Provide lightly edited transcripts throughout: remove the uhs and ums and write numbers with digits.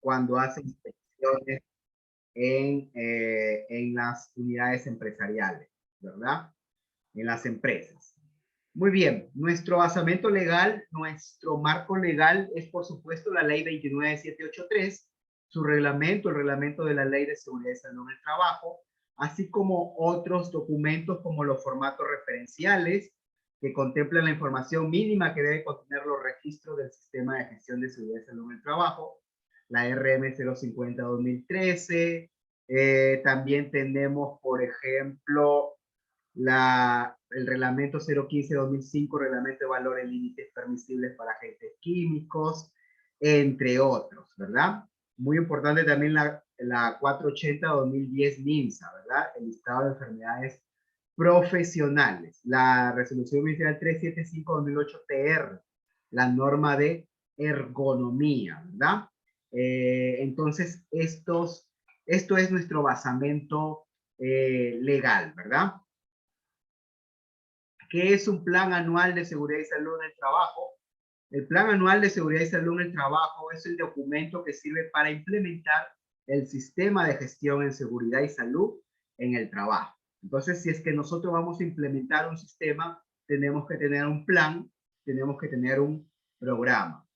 cuando hace inspecciones en las unidades empresariales, ¿verdad? En las empresas. Muy bien, nuestro basamento legal, nuestro marco legal es por supuesto la ley 29783, su reglamento, el reglamento de la ley de seguridad y salud en el trabajo, así como otros documentos como los formatos referenciales que contemplan la información mínima que deben contener los registros del sistema de gestión de seguridad y salud en el trabajo, la RM 050-2013, también tenemos, por ejemplo, el reglamento 015-2005, reglamento de valores límites permisibles para agentes químicos, entre otros, ¿verdad? Muy importante también la 480-2010 MINSA, ¿verdad? El listado de enfermedades profesionales, la resolución ministerial 375-2008 TR, la norma de ergonomía, ¿verdad? Entonces, esto es nuestro basamento legal, ¿verdad? ¿Qué es un plan anual de seguridad y salud en el trabajo? El plan anual de seguridad y salud en el trabajo es el documento que sirve para implementar el sistema de gestión en seguridad y salud en el trabajo. Entonces, si es que nosotros vamos a implementar un sistema, tenemos que tener un plan, tenemos que tener un programa.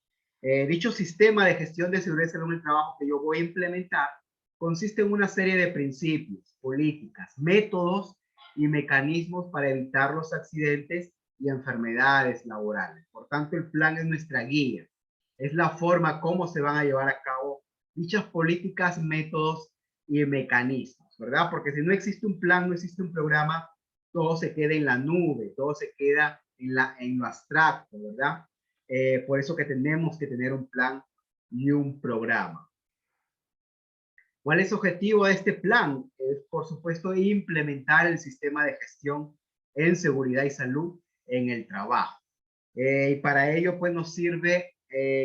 Dicho sistema de gestión de seguridad y salud en el trabajo que yo voy a implementar consiste en una serie de principios, políticas, métodos y mecanismos para evitar los accidentes y enfermedades laborales. Por tanto, el plan es nuestra guía, es la forma como se van a llevar a cabo dichas políticas, métodos y mecanismos, ¿verdad? Porque si no existe un plan, no existe un programa, todo se queda en la nube, todo se queda en lo abstracto, ¿verdad? Por eso que tenemos que tener un plan y un programa. ¿Cuál es el objetivo de este plan? Es, por supuesto, implementar el sistema de gestión en seguridad y salud en el trabajo. Y para ello, pues, nos sirve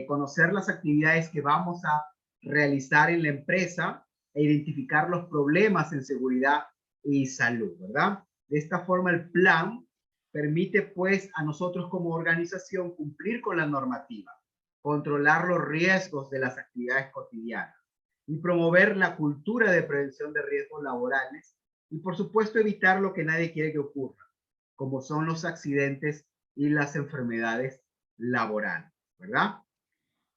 conocer las actividades que vamos a realizar en la empresa e identificar los problemas en seguridad y salud, ¿verdad? De esta forma, el plan permite, pues, a nosotros como organización cumplir con la normativa, controlar los riesgos de las actividades cotidianas y promover la cultura de prevención de riesgos laborales y, por supuesto, evitar lo que nadie quiere que ocurra, como son los accidentes y las enfermedades laborales, ¿verdad?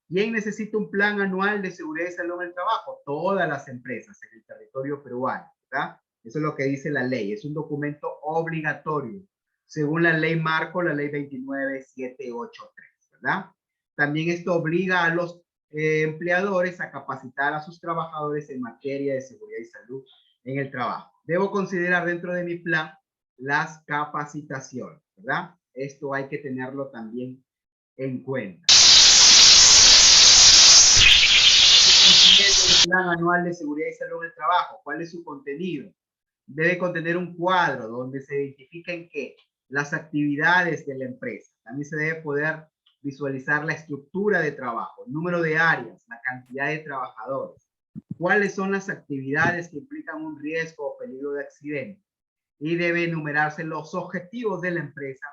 ¿Quién necesita un plan anual de seguridad y salud en el trabajo? Todas las empresas en el territorio peruano, ¿verdad? Eso es lo que dice la ley, es un documento obligatorio, según la ley marco, la ley 29783, ¿verdad? También esto obliga a los empleadores a capacitar a sus trabajadores en materia de seguridad y salud en el trabajo. Debo considerar dentro de mi plan las capacitaciones, ¿verdad? Esto hay que tenerlo también en cuenta. El plan anual de seguridad y salud en el trabajo, ¿cuál es su contenido? Debe contener un cuadro donde se identifiquen que las actividades de la empresa. También se debe poder visualizar la estructura de trabajo, el número de áreas, la cantidad de trabajadores, cuáles son las actividades que implican un riesgo o peligro de accidente, y debe enumerarse los objetivos de la empresa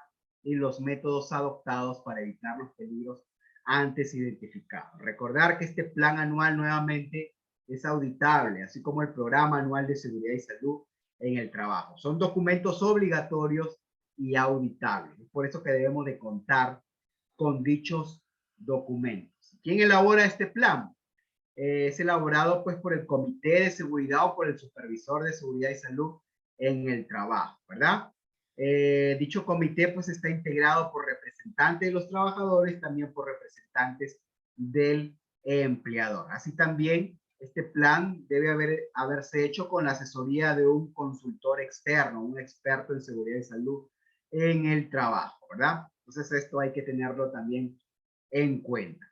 y los métodos adoptados para evitar los peligros antes identificados. Recordar que este plan anual nuevamente es auditable, así como el programa anual de seguridad y salud en el trabajo. Son documentos obligatorios y auditables. Es por eso que debemos de contar con dichos documentos. ¿Quién elabora este plan? Es elaborado pues por el Comité de Seguridad o por el Supervisor de Seguridad y Salud en el trabajo, ¿verdad? Dicho comité pues está integrado por representantes de los trabajadores, también por representantes del empleador. Así también este plan debe haberse hecho con la asesoría de un consultor externo, un experto en seguridad y salud en el trabajo, ¿verdad? Entonces esto hay que tenerlo también en cuenta.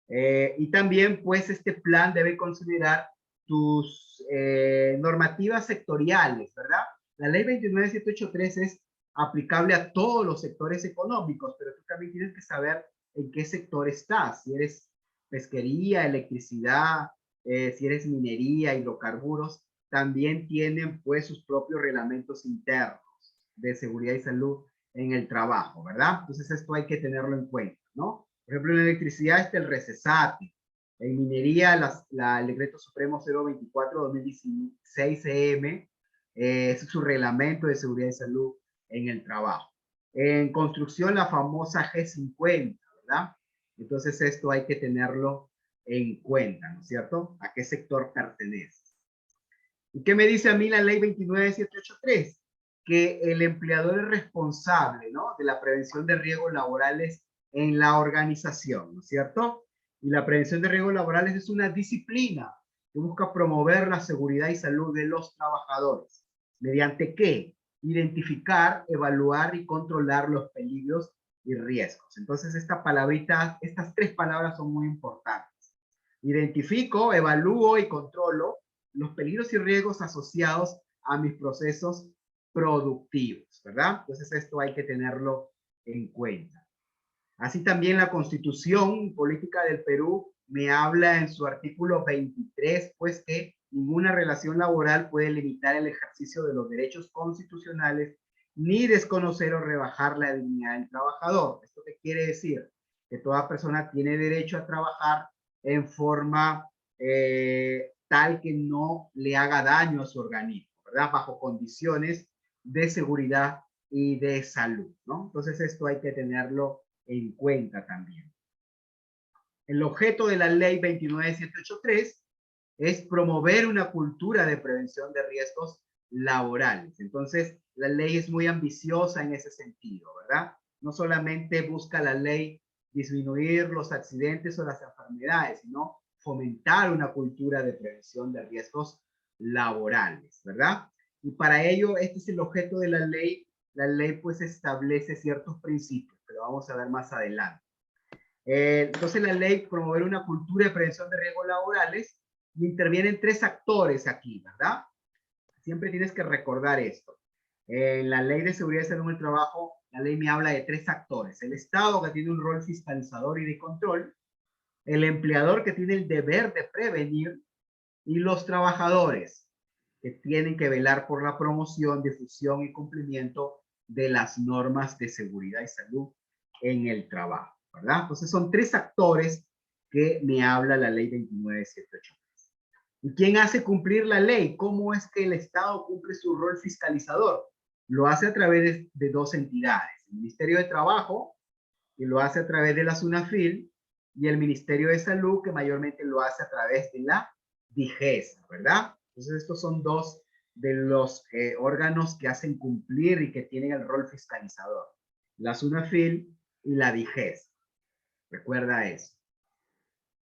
Y también, pues, este plan debe considerar tus normativas sectoriales, ¿verdad? La ley 29783 es aplicable a todos los sectores económicos, pero tú también tienes que saber en qué sector estás. Si eres pesquería, electricidad, si eres minería, hidrocarburos, también tienen, pues, sus propios reglamentos internos de seguridad y salud en el trabajo, ¿verdad? Entonces, esto hay que tenerlo en cuenta, ¿no? Por ejemplo, en la electricidad está el RECESATI, En minería, el Decreto Supremo 024-2016 es su reglamento de seguridad y salud en el trabajo. En construcción, la famosa G50, ¿verdad? Entonces esto hay que tenerlo en cuenta, ¿no es cierto? ¿A qué sector pertenece? ¿Y qué me dice a mí la ley 29783? Que el empleador es responsable, ¿no?, de la prevención de riesgos laborales en la organización, ¿no es cierto? Y la prevención de riesgos laborales es una disciplina que busca promover la seguridad y salud de los trabajadores. ¿Mediante qué? Identificar, evaluar y controlar los peligros y riesgos. Entonces, estas tres palabras son muy importantes. Identifico, evalúo y controlo los peligros y riesgos asociados a mis procesos productivos, ¿verdad? Entonces esto hay que tenerlo en cuenta. Así también la Constitución Política del Perú me habla en su artículo 23, pues que ninguna relación laboral puede limitar el ejercicio de los derechos constitucionales ni desconocer o rebajar la dignidad del trabajador. ¿Esto qué quiere decir? Que toda persona tiene derecho a trabajar en forma tal que no le haga daño a su organismo, ¿verdad? Bajo condiciones de seguridad y de salud, ¿no? Entonces esto hay que tenerlo en cuenta también. El objeto de la ley 29783 es promover una cultura de prevención de riesgos laborales. Entonces, la ley es muy ambiciosa en ese sentido, ¿verdad? No solamente busca la ley disminuir los accidentes o las enfermedades, sino fomentar una cultura de prevención de riesgos laborales, ¿verdad? Y para ello, este es el objeto de la ley. La ley pues establece ciertos principios, pero vamos a ver más adelante. Entonces la ley promover una cultura de prevención de riesgos laborales y intervienen tres actores aquí, ¿verdad? Siempre tienes que recordar esto. En la ley de seguridad y salud en el trabajo, la ley me habla de tres actores. El Estado, que tiene un rol fiscalizador y de control, el empleador, que tiene el deber de prevenir, y los trabajadores, que tienen que velar por la promoción, difusión y cumplimiento de las normas de seguridad y salud en el trabajo, ¿verdad? Entonces son tres actores que me habla la ley 29783. ¿Y quién hace cumplir la ley? ¿Cómo es que el Estado cumple su rol fiscalizador? Lo hace a través de dos entidades, el Ministerio de Trabajo, que lo hace a través de la SUNAFIL, y el Ministerio de Salud, que mayormente lo hace a través de la DIGES, ¿verdad? Entonces estos son dos de los órganos que hacen cumplir y que tienen el rol fiscalizador. La SUNAFIL y la DIGES. Recuerda eso.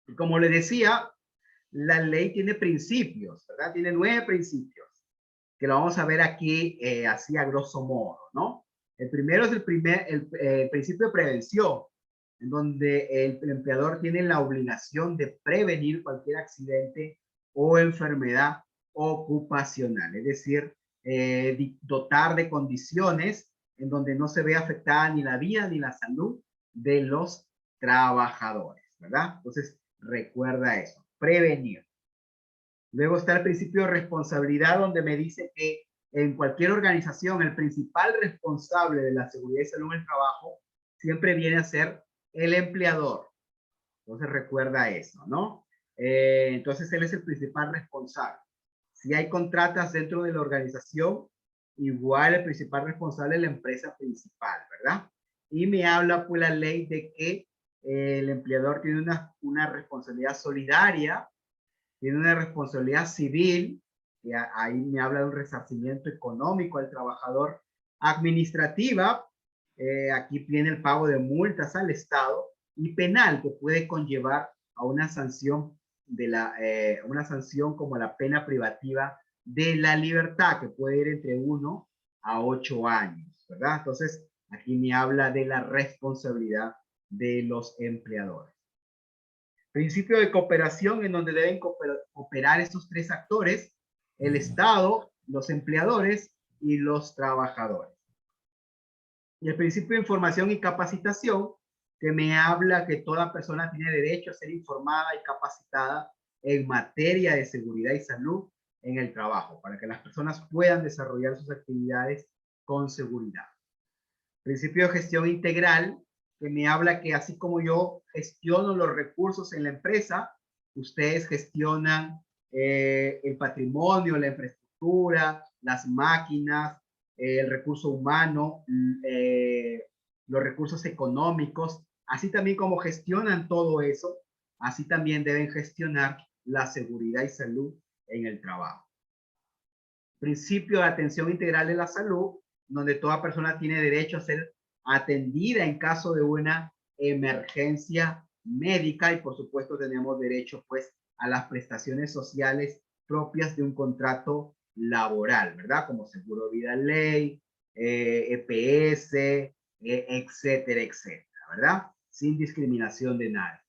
Y como le decía, la ley tiene principios, ¿verdad? Tiene 9 principios, que lo vamos a ver aquí así a grosso modo, ¿no? El primero es el principio de prevención, en donde el empleador tiene la obligación de prevenir cualquier accidente o enfermedad ocupacional, es decir, dotar de condiciones en donde no se vea afectada ni la vida ni la salud de los trabajadores, ¿verdad? Entonces, recuerda eso, prevenir. Luego está el principio de responsabilidad, donde me dice que en cualquier organización el principal responsable de la seguridad y salud en el trabajo siempre viene a ser el empleador. Entonces recuerda eso, ¿no? Entonces él es el principal responsable. Si hay contratas dentro de la organización, igual el principal responsable es la empresa principal, ¿verdad? Y me habla pues la ley de que el empleador tiene una responsabilidad solidaria, tiene una responsabilidad civil, que ahí me habla de un resarcimiento económico al trabajador, administrativa, aquí viene el pago de multas al Estado, y penal, que puede conllevar a una sanción, una sanción como la pena privativa de la libertad, que puede ir entre 1 a 8 años, ¿verdad? Entonces, aquí me habla de la responsabilidad de los empleadores. Principio de cooperación, en donde deben cooperar estos tres actores: el Estado, los empleadores y los trabajadores. Y el principio de información y capacitación, que me habla que toda persona tiene derecho a ser informada y capacitada en materia de seguridad y salud en el trabajo, para que las personas puedan desarrollar sus actividades con seguridad. Principio de gestión integral, que me habla que así como yo gestiono los recursos en la empresa, ustedes gestionan el patrimonio, la infraestructura, las máquinas, el recurso humano, los recursos económicos, así también como gestionan todo eso, así también deben gestionar la seguridad y salud en el trabajo. Principio de atención integral de la salud, donde toda persona tiene derecho a ser atendida en caso de una emergencia médica y por supuesto tenemos derecho pues a las prestaciones sociales propias de un contrato laboral, ¿verdad? Como seguro de vida ley, EPS, etcétera, etcétera, ¿verdad? Sin discriminación de nadie.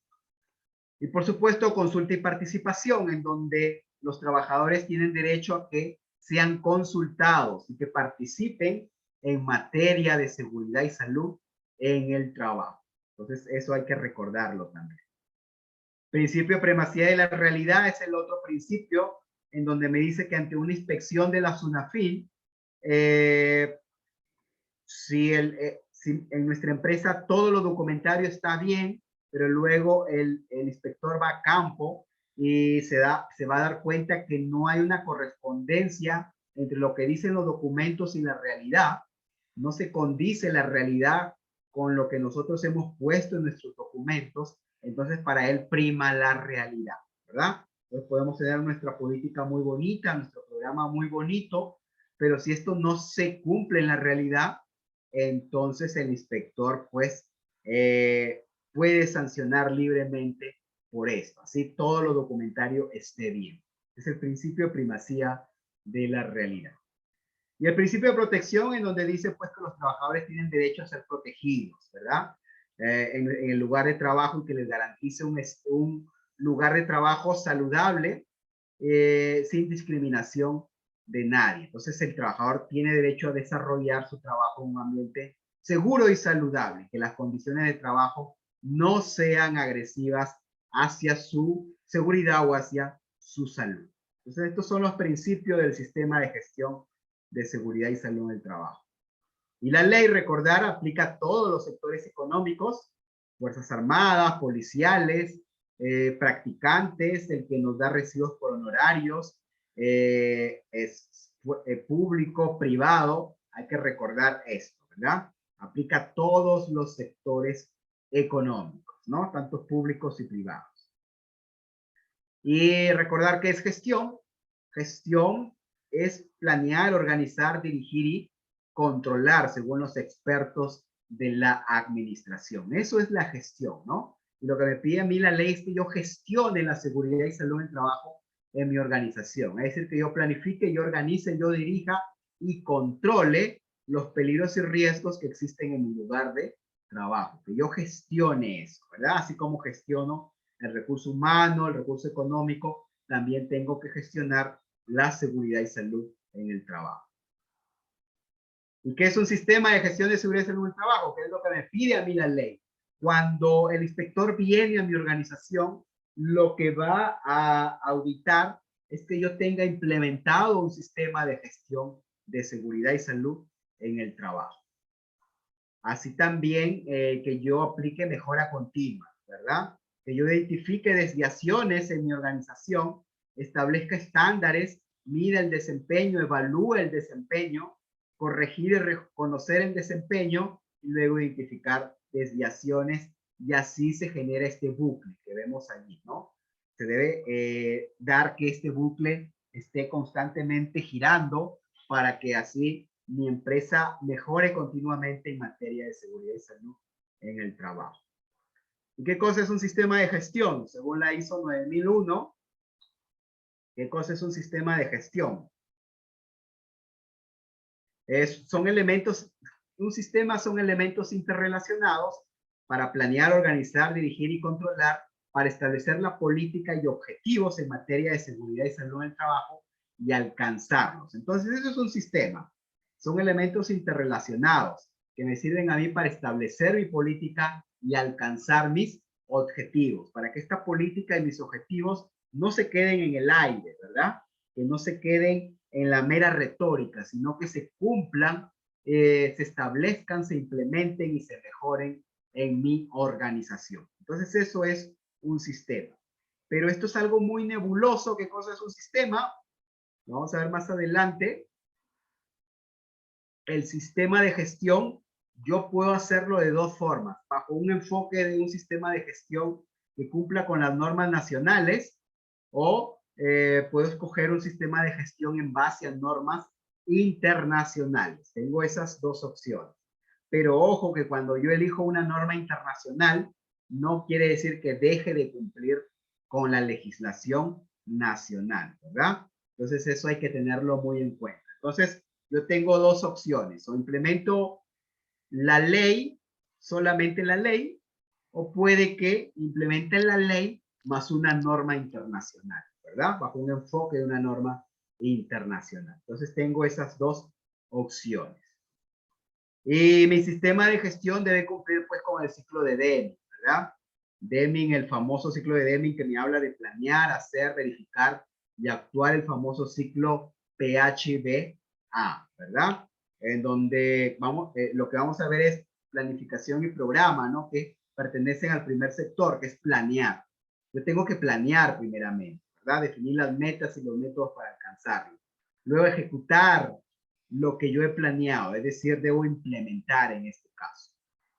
Y por supuesto, consulta y participación, en donde los trabajadores tienen derecho a que sean consultados y que participen en materia de seguridad y salud en el trabajo. Entonces, eso hay que recordarlo también. Principio de primacía de la realidad es el otro principio en donde me dice que ante una inspección de la SUNAFIL, si en nuestra empresa todo lo documentario está bien, pero luego el inspector va a campo y se va a dar cuenta que no hay una correspondencia entre lo que dicen los documentos y la realidad, no se condice la realidad con lo que nosotros hemos puesto en nuestros documentos, entonces para él prima la realidad, ¿verdad? Entonces podemos tener nuestra política muy bonita, nuestro programa muy bonito, pero si esto no se cumple en la realidad, entonces el inspector pues puede sancionar libremente por esto, así todo lo documentario esté bien. Es el principio de primacía de la realidad. Y el principio de protección en donde dice pues que los trabajadores tienen derecho a ser protegidos, ¿verdad? En el lugar de trabajo y que les garantice un lugar de trabajo saludable sin discriminación de nadie. Entonces el trabajador tiene derecho a desarrollar su trabajo en un ambiente seguro y saludable, que las condiciones de trabajo no sean agresivas hacia su seguridad o hacia su salud. Entonces estos son los principios del sistema de gestión de seguridad y salud en el trabajo. Y la ley, recordar, aplica a todos los sectores económicos, fuerzas armadas, policiales, practicantes, el que nos da recibos por honorarios, es público, privado, hay que recordar esto, ¿verdad? Aplica a todos los sectores económicos, ¿no? Tanto públicos y privados. Y recordar que es gestión. Gestión es planear, organizar, dirigir y controlar, según los expertos de la administración. Eso es la gestión, ¿no? Y lo que me pide a mí la ley es que yo gestione la seguridad y salud en el trabajo en mi organización. Es decir, que yo planifique, yo organice, yo dirija y controle los peligros y riesgos que existen en mi lugar de trabajo. Que yo gestione eso, ¿verdad? Así como gestiono el recurso humano, el recurso económico, también tengo que gestionar la seguridad y salud en el trabajo. ¿Y qué es un sistema de gestión de seguridad y salud en el trabajo? ¿Qué es lo que me pide a mí la ley? Cuando el inspector viene a mi organización, lo que va a auditar es que yo tenga implementado un sistema de gestión de seguridad y salud en el trabajo. Así también que yo aplique mejora continua, ¿verdad? Que yo identifique desviaciones en mi organización, establezca estándares, mida el desempeño, evalúe el desempeño, corregir y reconocer el desempeño y luego identificar desviaciones y así se genera este bucle que vemos allí, ¿no? Se debe dar que este bucle esté constantemente girando para que así mi empresa mejore continuamente en materia de seguridad y salud en el trabajo. ¿Y qué cosa es un sistema de gestión? Según la ISO 9001, ¿qué cosa es un sistema de gestión? Son elementos, un sistema son elementos interrelacionados para planear, organizar, dirigir y controlar, para establecer la política y objetivos en materia de seguridad y salud en el trabajo y alcanzarlos. Entonces, eso es un sistema. Son elementos interrelacionados que me sirven a mí para establecer mi política y alcanzar mis objetivos, para que esta política y mis objetivos no se queden en el aire, ¿verdad? Que no se queden en la mera retórica, sino que se cumplan, se establezcan, se implementen y se mejoren en mi organización. Entonces eso es un sistema. pero esto es algo muy nebuloso. ¿Qué cosa es un sistema? Lo vamos a ver más adelante. El sistema de gestión, yo puedo hacerlo de dos formas, bajo un enfoque de un sistema de gestión que cumpla con las normas nacionales, o puedo escoger un sistema de gestión en base a normas internacionales. Tengo esas dos opciones. Pero ojo que cuando yo elijo una norma internacional, no quiere decir que deje de cumplir con la legislación nacional, ¿verdad? Entonces eso hay que tenerlo muy en cuenta. Entonces yo tengo dos opciones: o implemento la ley, solamente la ley, o puede que implemente la ley más una norma internacional, ¿verdad? Bajo un enfoque de una norma internacional. Entonces tengo esas dos opciones. Y mi sistema de gestión debe cumplir pues con el ciclo de Deming, ¿verdad? Deming, el famoso ciclo de Deming que me habla de planear, hacer, verificar y actuar, el famoso ciclo PHBA, ¿verdad? En donde lo que vamos a ver es planificación y programa, ¿no? Que pertenecen al primer sector, que es planear. Yo tengo que planear primeramente, ¿verdad? Definir las metas y los métodos para alcanzarlo. Luego ejecutar lo que yo he planeado, es decir, debo implementar en este caso.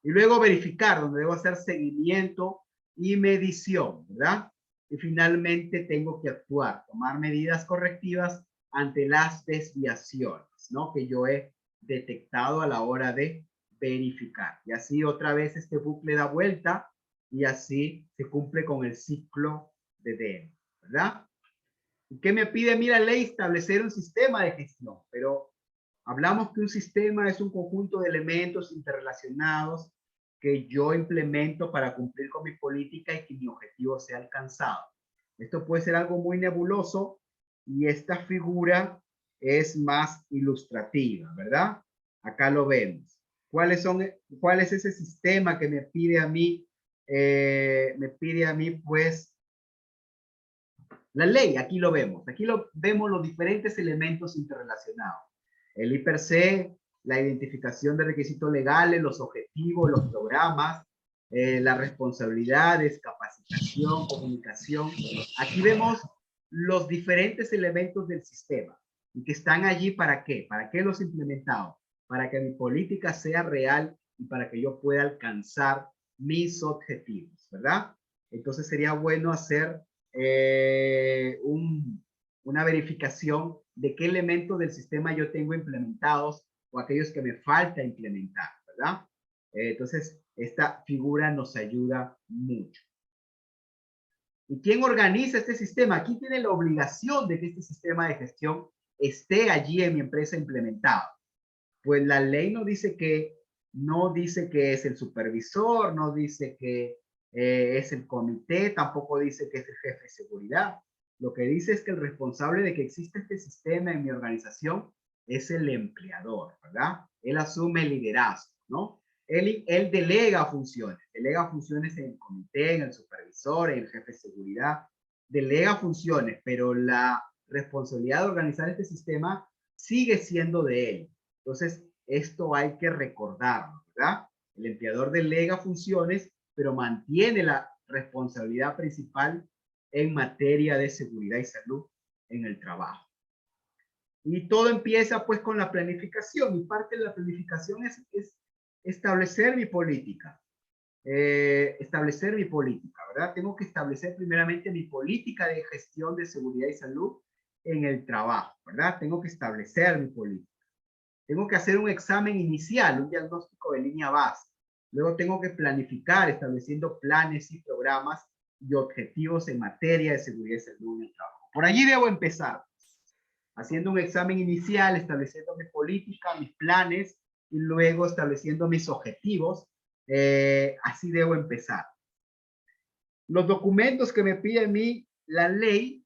Y luego verificar, donde debo hacer seguimiento y medición, ¿verdad? Y finalmente tengo que actuar, tomar medidas correctivas ante las desviaciones, ¿no? Que yo he detectado a la hora de verificar. Y así otra vez este bucle da vuelta y así se cumple con el ciclo de DM, ¿verdad? ¿Y qué me pide a mí la ley? Establecer un sistema de gestión, pero hablamos que un sistema es un conjunto de elementos interrelacionados que yo implemento para cumplir con mi política y que mi objetivo sea alcanzado. Esto puede ser algo muy nebuloso y esta figura es más ilustrativa, ¿verdad? Acá lo vemos. ¿Cuál es ese sistema que me pide a mí? Pues, la ley. Aquí lo vemos. Aquí vemos los diferentes elementos interrelacionados. El I per se, la identificación de requisitos legales, los objetivos, los programas, las responsabilidades, capacitación, comunicación. Aquí vemos los diferentes elementos del sistema y que están allí ¿para qué? ¿Para qué los implementamos? Para que mi política sea real y para que yo pueda alcanzar mis objetivos, ¿verdad? Entonces sería bueno hacer una verificación de qué elementos del sistema yo tengo implementados o aquellos que me falta implementar, ¿verdad? Entonces, esta figura nos ayuda mucho. ¿Y quién organiza este sistema? ¿Quién tiene la obligación de que este sistema de gestión esté allí en mi empresa implementado? Pues la ley no dice que es el supervisor, no dice que es el comité, tampoco dice que es el jefe de seguridad. Lo que dice es que el responsable de que existe este sistema en mi organización es el empleador, ¿verdad? Él asume el liderazgo, ¿no? Él delega funciones en el comité, en el supervisor, en el jefe de seguridad, delega funciones, pero la responsabilidad de organizar este sistema sigue siendo de él. Entonces, esto hay que recordarlo, ¿verdad? El empleador delega funciones, pero mantiene la responsabilidad principal en materia de seguridad y salud en el trabajo. Y todo empieza pues con la planificación, y parte de la planificación es establecer mi política. ¿Verdad? Tengo que establecer primeramente mi política de gestión de seguridad y salud en el trabajo, ¿verdad? Tengo que establecer mi política. Tengo que hacer un examen inicial, un diagnóstico de línea base. Luego tengo que planificar, estableciendo planes y programas y objetivos en materia de seguridad y salud en el trabajo. Por allí debo empezar, haciendo un examen inicial, estableciendo mi política, mis planes y luego estableciendo mis objetivos. Así debo empezar. Los documentos que me pide a mí la ley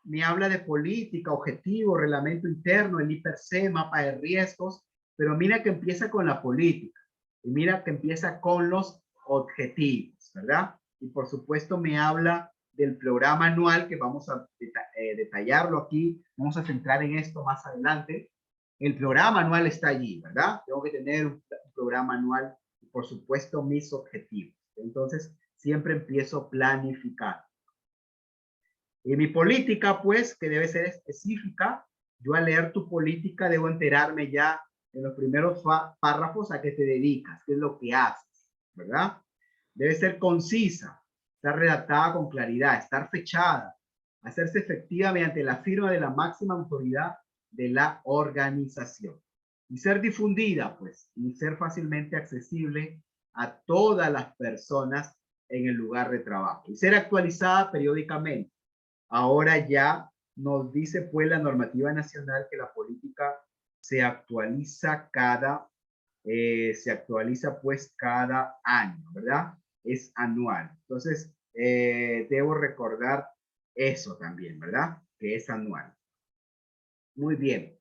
me habla de política, objetivo, reglamento interno, el I per se, mapa de riesgos, pero mira que empieza con la política y mira que empieza con los objetivos, ¿verdad? Y por supuesto me habla del programa anual que vamos a detallarlo aquí, vamos a centrar en esto más adelante. El programa anual está allí, ¿verdad? Tengo que tener un programa anual y por supuesto mis objetivos. Entonces siempre empiezo planificando. Y mi política, pues, que debe ser específica. Yo al leer tu política debo enterarme ya en los primeros párrafos a qué te dedicas, qué es lo que haces, ¿verdad? Debe ser concisa, estar redactada con claridad, estar fechada, hacerse efectiva mediante la firma de la máxima autoridad de la organización. Y ser difundida, pues, y ser fácilmente accesible a todas las personas en el lugar de trabajo. Y ser actualizada periódicamente. Ahora ya nos dice pues la normativa nacional que la política se actualiza pues cada año, ¿verdad? Es anual. Entonces, debo recordar eso también, ¿verdad? Que es anual. Muy bien.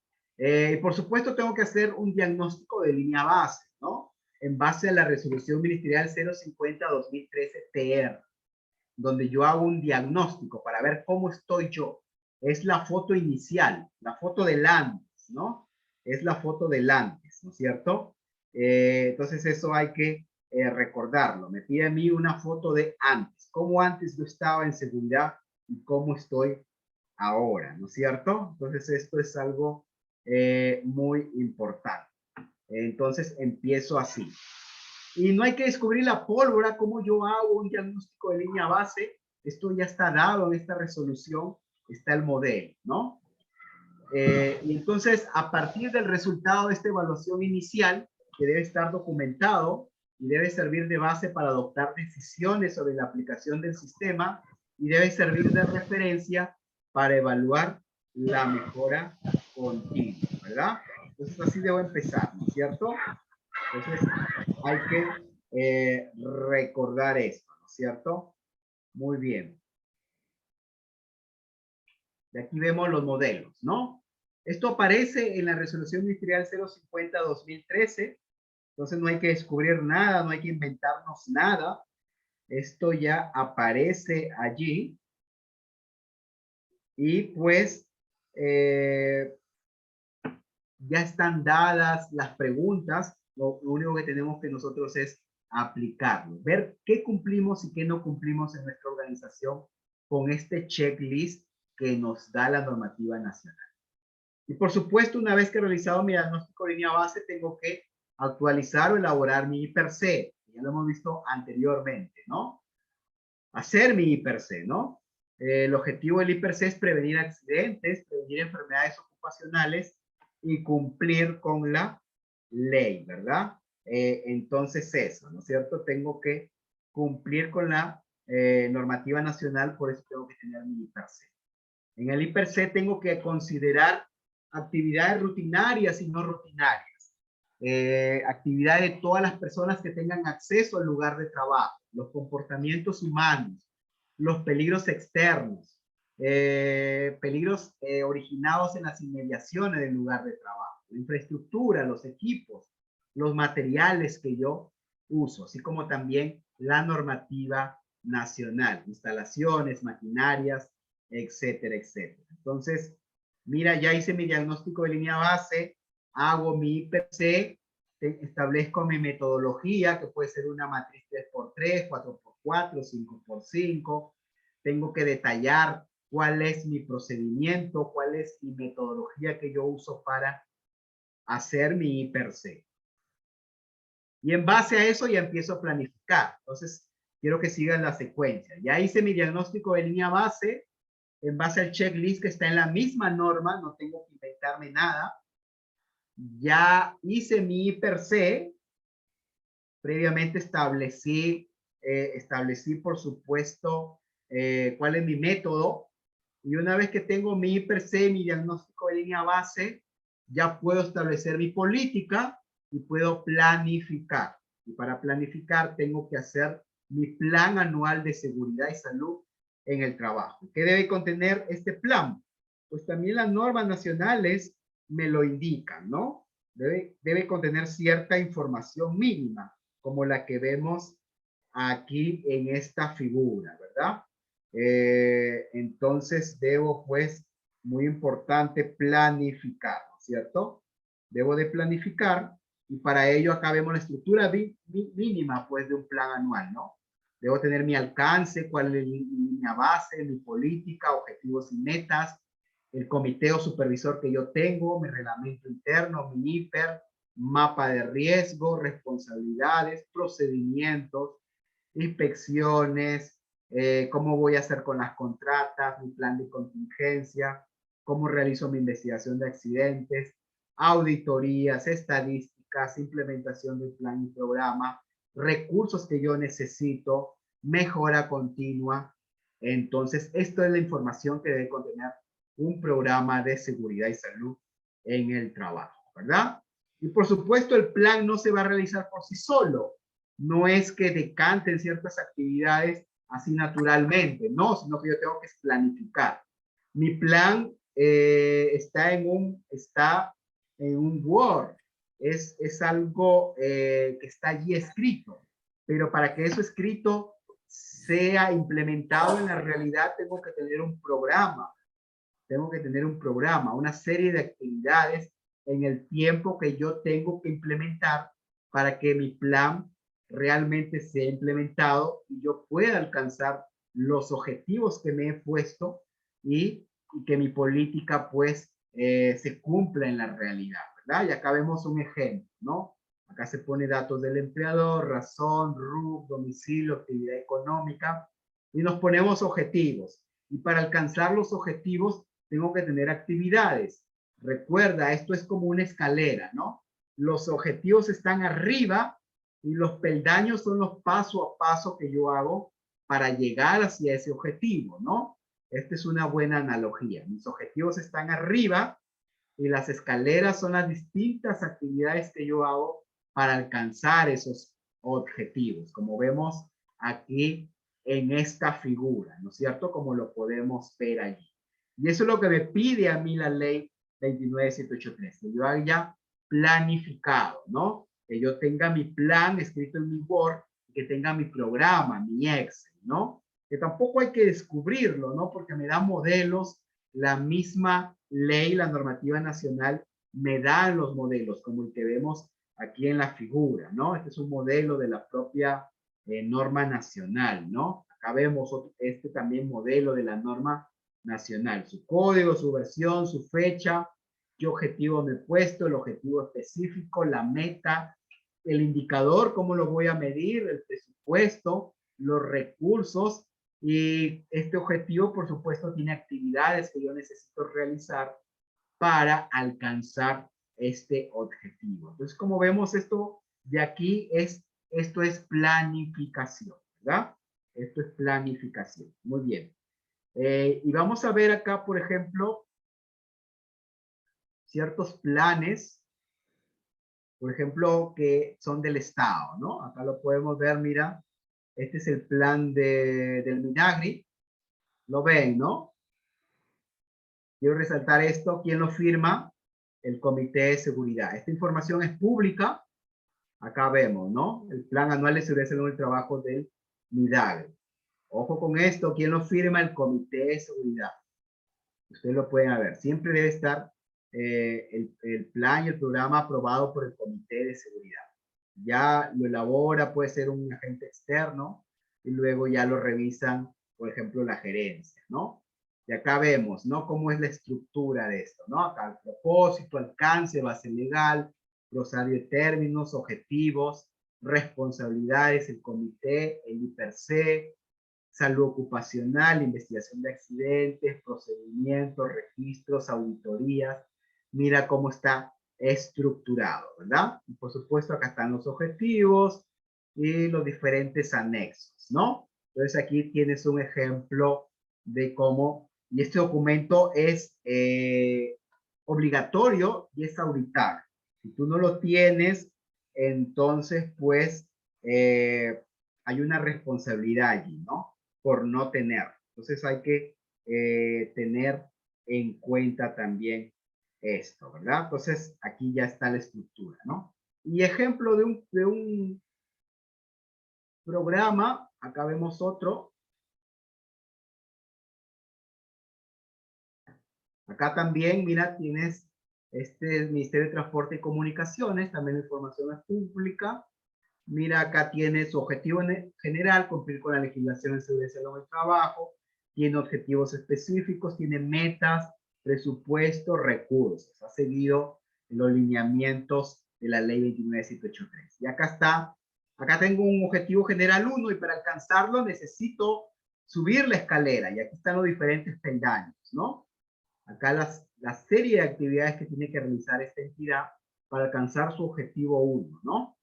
Por supuesto, tengo que hacer un diagnóstico de línea base, ¿no? En base a la resolución ministerial 050-2013-TR, donde yo hago un diagnóstico para ver cómo estoy yo. Es la foto inicial, la foto del antes, ¿no? Es la foto del antes, ¿no es cierto? Entonces eso hay que recordarlo. Me pide a mí una foto de antes, cómo antes yo estaba en seguridad y cómo estoy ahora, ¿no es cierto? Entonces esto es algo muy importante. Entonces empiezo así. Y no hay que descubrir la pólvora, como yo hago un diagnóstico de línea base. Esto ya está dado en esta resolución, está el modelo, ¿no? Y entonces, a partir del resultado de esta evaluación inicial, que debe estar documentado y debe servir de base para adoptar decisiones sobre la aplicación del sistema y debe servir de referencia para evaluar la mejora continua, ¿verdad? Entonces, así debo empezar, ¿no es cierto? Entonces, hay que recordar esto, ¿no es cierto? Muy bien. Y aquí vemos los modelos, ¿no? Esto aparece en la resolución ministerial 050-2013, entonces no hay que descubrir nada, no hay que inventarnos nada. Esto ya aparece allí. Y pues ya están dadas las preguntas, lo único que tenemos que nosotros es aplicarlo, ver qué cumplimos y qué no cumplimos en nuestra organización con este checklist que nos da la normativa nacional. Y por supuesto, una vez que he realizado mi diagnóstico de línea base, tengo que actualizar o elaborar mi IPER-C, ya lo hemos visto anteriormente, ¿no? Hacer mi IPER-C, ¿no? El objetivo del IPER-C es prevenir accidentes, prevenir enfermedades ocupacionales y cumplir con la ley, ¿verdad? Entonces eso, ¿no es cierto? Tengo que cumplir con la normativa nacional, por eso tengo que tener mi IPER-C. En el IPER-C tengo que considerar actividades rutinarias y no rutinarias, actividades de todas las personas que tengan acceso al lugar de trabajo, los comportamientos humanos, los peligros externos, peligros originados en las inmediaciones del lugar de trabajo, la infraestructura, los equipos, los materiales que yo uso, así como también la normativa nacional, instalaciones, maquinarias, etcétera, etcétera. Entonces, mira, ya hice mi diagnóstico de línea base, hago mi IPC, establezco mi metodología, que puede ser una matriz 3x3, 4x4, 5x5. Tengo que detallar cuál es mi procedimiento, cuál es mi metodología que yo uso para hacer mi IPC. Y en base a eso ya empiezo a planificar. Entonces, quiero que sigan la secuencia. Ya hice mi diagnóstico de línea base, en base al checklist que está en la misma norma, no tengo que inventarme nada. Ya hice mi IPC, previamente establecí, por supuesto, cuál es mi método. Y una vez que tengo mi IPC, mi diagnóstico de línea base, ya puedo establecer mi política y puedo planificar. Y para planificar tengo que hacer mi plan anual de seguridad y salud en el trabajo. ¿Qué debe contener este plan? Pues también las normas nacionales me lo indican, ¿no? Debe contener cierta información mínima, como la que vemos aquí en esta figura, ¿verdad? Entonces debo, pues, muy importante, planificar, ¿cierto? Debo de planificar y para ello acá vemos la estructura mínima, pues, de un plan anual, ¿no? Debo tener mi alcance, cuál es mi línea base, mi política, objetivos y metas, el comité o supervisor que yo tengo, mi reglamento interno, mi IPER, mapa de riesgo, responsabilidades, procedimientos, inspecciones, cómo voy a hacer con las contratas, mi plan de contingencia, cómo realizo mi investigación de accidentes, auditorías, estadísticas, implementación del plan y programa, recursos que yo necesito, mejora continua. Entonces, esto es la información que debe contener un programa de seguridad y salud en el trabajo, ¿verdad? Y por supuesto, el plan no se va a realizar por sí solo. No es que decanten ciertas actividades así naturalmente, no, sino que yo tengo que planificar. Mi plan está en un Word, es algo que está allí escrito, pero para que eso escrito sea implementado en la realidad tengo que tener un programa, una serie de actividades en el tiempo que yo tengo que implementar para que mi plan realmente sea implementado y yo pueda alcanzar los objetivos que me he puesto y que mi política pues se cumpla en la realidad, ¿verdad? Y acá vemos un ejemplo, ¿no? Acá se pone datos del empleador, razón, RUC, domicilio, actividad económica y nos ponemos objetivos. Y para alcanzar los objetivos tengo que tener actividades. Recuerda, esto es como una escalera, ¿no? Los objetivos están arriba y los peldaños son los paso a paso que yo hago para llegar hacia ese objetivo, ¿no? Esta es una buena analogía. Mis objetivos están arriba y las escaleras son las distintas actividades que yo hago para alcanzar esos objetivos, como vemos aquí en esta figura, ¿no es cierto? Como lo podemos ver allí. Y eso es lo que me pide a mí la ley 29783, que yo haya planificado, ¿no? Que yo tenga mi plan escrito en mi Word, que tenga mi programa, mi Excel, ¿no? Que tampoco hay que descubrirlo, ¿no? Porque me da modelos, la misma ley, la normativa nacional, me da los modelos, como el que vemos aquí en la figura, ¿no? Este es un modelo de la propia norma nacional, ¿no? Acá vemos este también modelo de la norma nacional, su código, su versión, su fecha, qué objetivo me he puesto, el objetivo específico, la meta, el indicador, cómo lo voy a medir, el presupuesto, los recursos y este objetivo, por supuesto, tiene actividades que yo necesito realizar para alcanzar este objetivo. Entonces, como vemos, esto de aquí esto es planificación, ¿verdad? Esto es planificación. Muy bien. Y vamos a ver acá, por ejemplo, ciertos planes, por ejemplo, que son del Estado, ¿no? Acá lo podemos ver, mira, este es el plan del Minagri, lo ven, ¿no? Quiero resaltar esto, ¿quién lo firma? El Comité de Seguridad. Esta información es pública, acá vemos, ¿no? El Plan Anual de Seguridad y Trabajo del Minagri. Ojo con esto, ¿quién lo firma? El Comité de Seguridad. Ustedes lo pueden ver. Siempre debe estar el plan y el programa aprobado por el Comité de Seguridad. Ya lo elabora, puede ser un agente externo, y luego ya lo revisan, por ejemplo, la gerencia, ¿no? Y acá vemos, ¿no? Cómo es la estructura de esto, ¿no? Acá el propósito, alcance, base legal, rosario de términos, objetivos, responsabilidades, el comité, el IPRC, salud ocupacional, investigación de accidentes, procedimientos, registros, auditorías. Mira cómo está estructurado, ¿verdad? Y por supuesto, acá están los objetivos y los diferentes anexos, ¿no? Entonces aquí tienes un ejemplo de cómo, y este documento es obligatorio y es auditable. Si tú no lo tienes, entonces pues hay una responsabilidad allí, ¿no? Por no tener. Entonces hay que tener en cuenta también esto, ¿verdad? Entonces aquí ya está la estructura, ¿no? Y ejemplo de un programa, acá vemos otro. Acá también, mira, tienes este Ministerio de Transporte y Comunicaciones, también la información es pública. Mira, acá tiene su objetivo general, cumplir con la legislación de seguridad y salud en el trabajo, tiene objetivos específicos, tiene metas, presupuesto, recursos. Ha seguido los lineamientos de la ley 29783. Y acá está, acá tengo un objetivo general 1 y para alcanzarlo necesito subir la escalera. Y aquí están los diferentes peldaños, ¿no? Acá la serie de actividades que tiene que realizar esta entidad para alcanzar su objetivo 1, ¿no?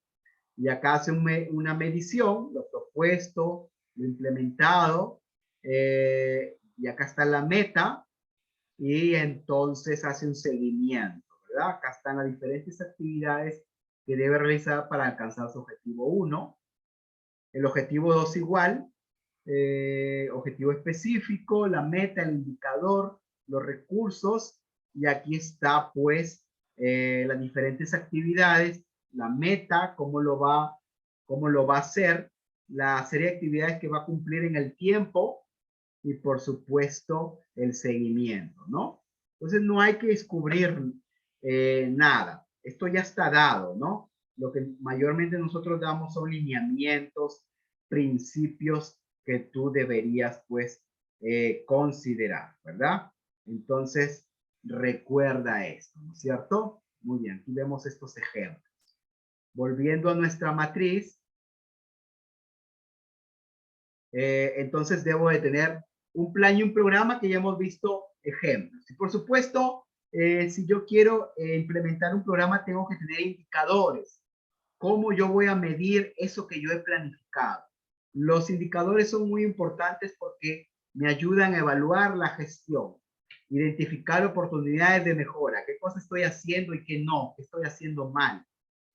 Y acá hace una medición, lo propuesto, lo implementado, y acá está la meta, y entonces hace un seguimiento, ¿verdad? Acá están las diferentes actividades que debe realizar para alcanzar su objetivo 1. El objetivo 2 igual, objetivo específico, la meta, el indicador, los recursos, y aquí está pues las diferentes actividades, la meta, cómo lo va a hacer, la serie de actividades que va a cumplir en el tiempo y por supuesto el seguimiento, ¿no? Entonces no hay que descubrir nada, esto ya está dado, ¿no? Lo que mayormente nosotros damos son lineamientos, principios que tú deberías pues considerar, ¿verdad? Entonces recuerda esto, ¿no es cierto? Muy bien, aquí vemos estos ejemplos. Volviendo a nuestra matriz, entonces debo de tener un plan y un programa que ya hemos visto ejemplos. Y por supuesto, si yo quiero implementar un programa, tengo que tener indicadores. ¿Cómo yo voy a medir eso que yo he planificado? Los indicadores son muy importantes porque me ayudan a evaluar la gestión, identificar oportunidades de mejora, qué cosas estoy haciendo y qué no, qué estoy haciendo mal,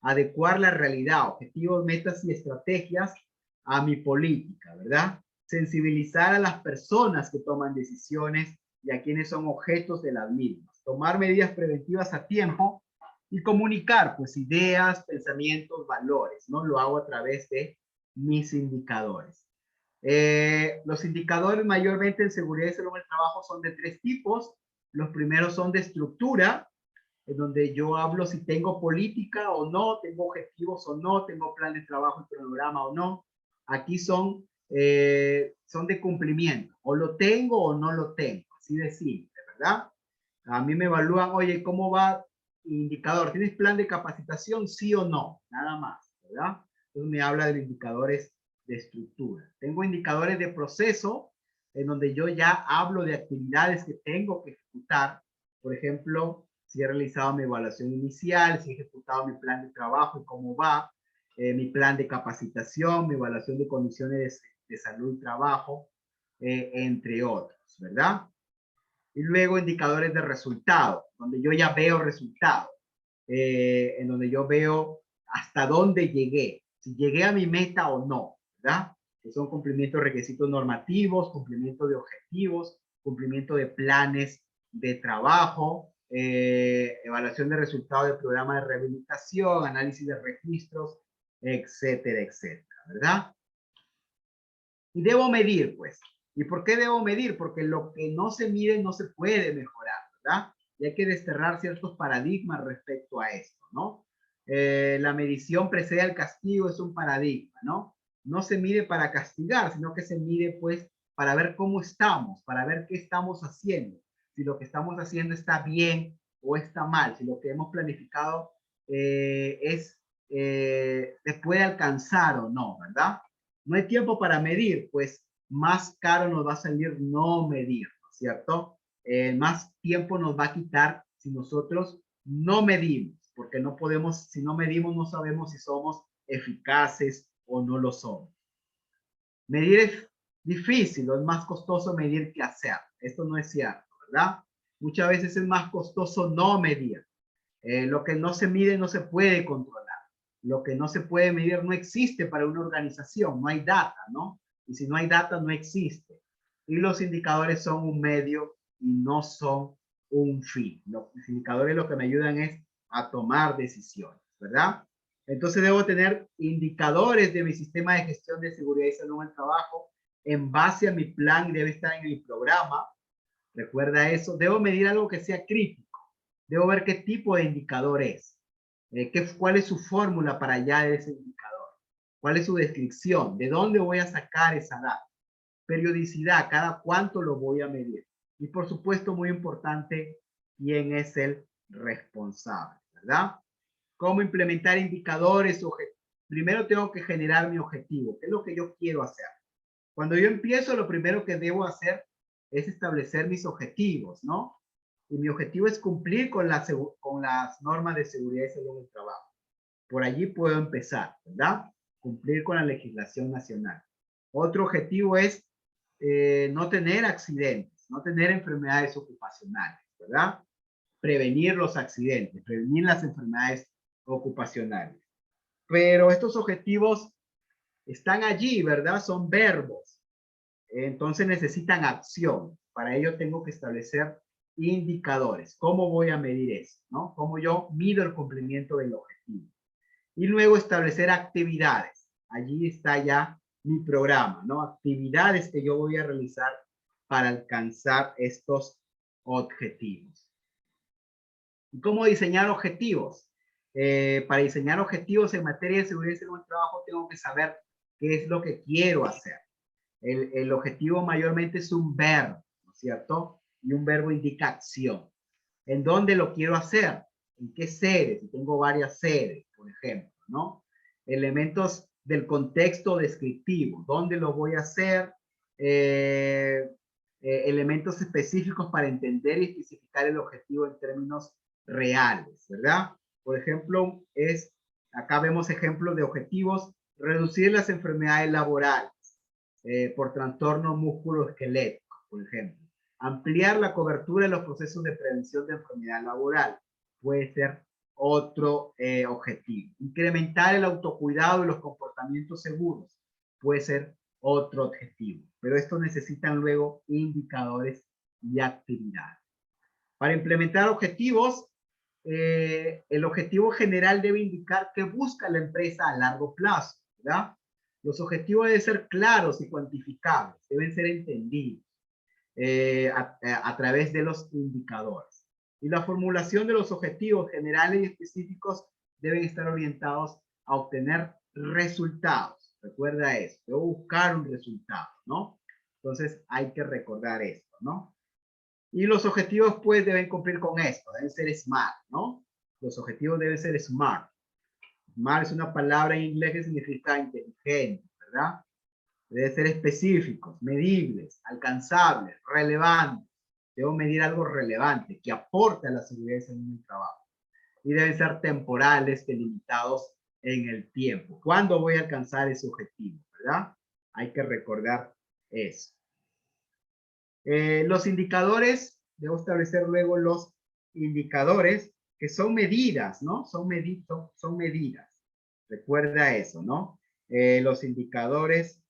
adecuar la realidad, objetivos, metas y estrategias a mi política, ¿verdad? Sensibilizar a las personas que toman decisiones y a quienes son objetos de las mismas, tomar medidas preventivas a tiempo y comunicar pues ideas, pensamientos, valores, ¿no? Lo hago a través de mis indicadores. Los indicadores mayormente en seguridad y salud en el trabajo son de 3 tipos. Los primeros son de estructura, en donde yo hablo si tengo política o no, tengo objetivos o no, tengo plan de trabajo y cronograma o no. Aquí son de cumplimiento, o lo tengo o no lo tengo, así de simple, ¿verdad? A mí me evalúan, oye, ¿cómo va indicador? ¿Tienes plan de capacitación? Sí o no, nada más, ¿verdad? Entonces me habla de indicadores de estructura. Tengo indicadores de proceso, en donde yo ya hablo de actividades que tengo que ejecutar. Por ejemplo, si he realizado mi evaluación inicial, si he ejecutado mi plan de trabajo y cómo va, mi plan de capacitación, mi evaluación de condiciones de salud y trabajo, entre otros, ¿verdad? Y luego indicadores de resultado, donde yo ya veo resultados, en donde yo veo hasta dónde llegué, si llegué a mi meta o no, ¿verdad? Que son cumplimiento de requisitos normativos, cumplimiento de objetivos, cumplimiento de planes de trabajo, evaluación de resultados del programa de rehabilitación, análisis de registros, etcétera, etcétera, ¿verdad? Y debo medir, pues. ¿Y por qué debo medir? Porque lo que no se mide no se puede mejorar, ¿verdad? Y hay que desterrar ciertos paradigmas respecto a esto, ¿no? La medición precede al castigo, es un paradigma, ¿no? No se mide para castigar, sino que se mide, pues, para ver cómo estamos, para ver qué estamos haciendo, si lo que estamos haciendo está bien o está mal, si lo que hemos planificado se puede alcanzar o no, ¿verdad? No hay tiempo para medir, pues más caro nos va a salir no medir, ¿no es cierto? Más tiempo nos va a quitar si nosotros no medimos, porque no podemos, si no medimos no sabemos si somos eficaces o no lo somos. Medir es difícil, o es más costoso medir que hacer. Esto no es cierto, ¿verdad? Muchas veces es más costoso no medir. Lo que no se mide no se puede controlar. Lo que no se puede medir no existe para una organización, no hay data, ¿no? Y si no hay data, no existe. Y los indicadores son un medio y no son un fin. Los indicadores lo que me ayudan es a tomar decisiones, ¿verdad? Entonces debo tener indicadores de mi sistema de gestión de seguridad y salud en el trabajo en base a mi plan y debe estar en el programa. Recuerda eso. Debo medir algo que sea crítico. Debo ver qué tipo de indicador es. ¿Cuál es su fórmula para hallar ese indicador? ¿Cuál es su descripción? ¿De dónde voy a sacar esa data? Periodicidad, cada cuánto lo voy a medir. Y por supuesto, muy importante, quién es el responsable, ¿verdad? ¿Cómo implementar indicadores? Primero tengo que generar mi objetivo. ¿Qué es lo que yo quiero hacer? Cuando yo empiezo, lo primero que debo hacer es establecer mis objetivos, ¿no? Y mi objetivo es cumplir con las normas de seguridad y salud en el trabajo. Por allí puedo empezar, ¿verdad? Cumplir con la legislación nacional. Otro objetivo es no tener accidentes, no tener enfermedades ocupacionales, ¿verdad? Prevenir los accidentes, prevenir las enfermedades ocupacionales. Pero estos objetivos están allí, ¿verdad? Son verbos. Entonces necesitan acción. Para ello tengo que establecer indicadores. ¿Cómo voy a medir eso? ¿No? ¿Cómo yo mido el cumplimiento del objetivo? Y luego establecer actividades. Allí está ya mi programa, ¿no? Actividades que yo voy a realizar para alcanzar estos objetivos. ¿Y cómo diseñar objetivos? Para diseñar objetivos en materia de seguridad y salud en el trabajo tengo que saber qué es lo que quiero hacer. El objetivo mayormente es un verbo, ¿no es cierto? Y un verbo indica acción. ¿En dónde lo quiero hacer? ¿En qué sedes? Si tengo varias sedes, por ejemplo, ¿no? Elementos del contexto descriptivo. ¿Dónde lo voy a hacer? Elementos específicos para entender y especificar el objetivo en términos reales, ¿verdad? Por ejemplo, acá vemos ejemplos de objetivos: reducir las enfermedades laborales por trastorno musculoesquelético, por ejemplo. Ampliar la cobertura de los procesos de prevención de enfermedad laboral puede ser otro objetivo. Incrementar el autocuidado y los comportamientos seguros puede ser otro objetivo. Pero estos necesitan luego indicadores y actividades. Para implementar objetivos, el objetivo general debe indicar qué busca la empresa a largo plazo, ¿verdad? Los objetivos deben ser claros y cuantificables, deben ser entendidos a través de los indicadores. Y la formulación de los objetivos generales y específicos deben estar orientados a obtener resultados. Recuerda eso, debo buscar un resultado, ¿no? Entonces hay que recordar esto, ¿no? Y los objetivos pues deben cumplir con esto, deben ser SMART, ¿no? Los objetivos deben ser SMART. SMART es una palabra en inglés que significa inteligente, ¿verdad? Deben ser específicos, medibles, alcanzables, relevantes. Debo medir algo relevante que aporte a la seguridad en el trabajo. Y deben ser temporales, delimitados en el tiempo. ¿Cuándo voy a alcanzar ese objetivo? ¿Verdad? Hay que recordar eso. Los indicadores, debo establecer luego los indicadores que son medidas, ¿no? Son medidas. Recuerda eso, ¿no? Los indicadores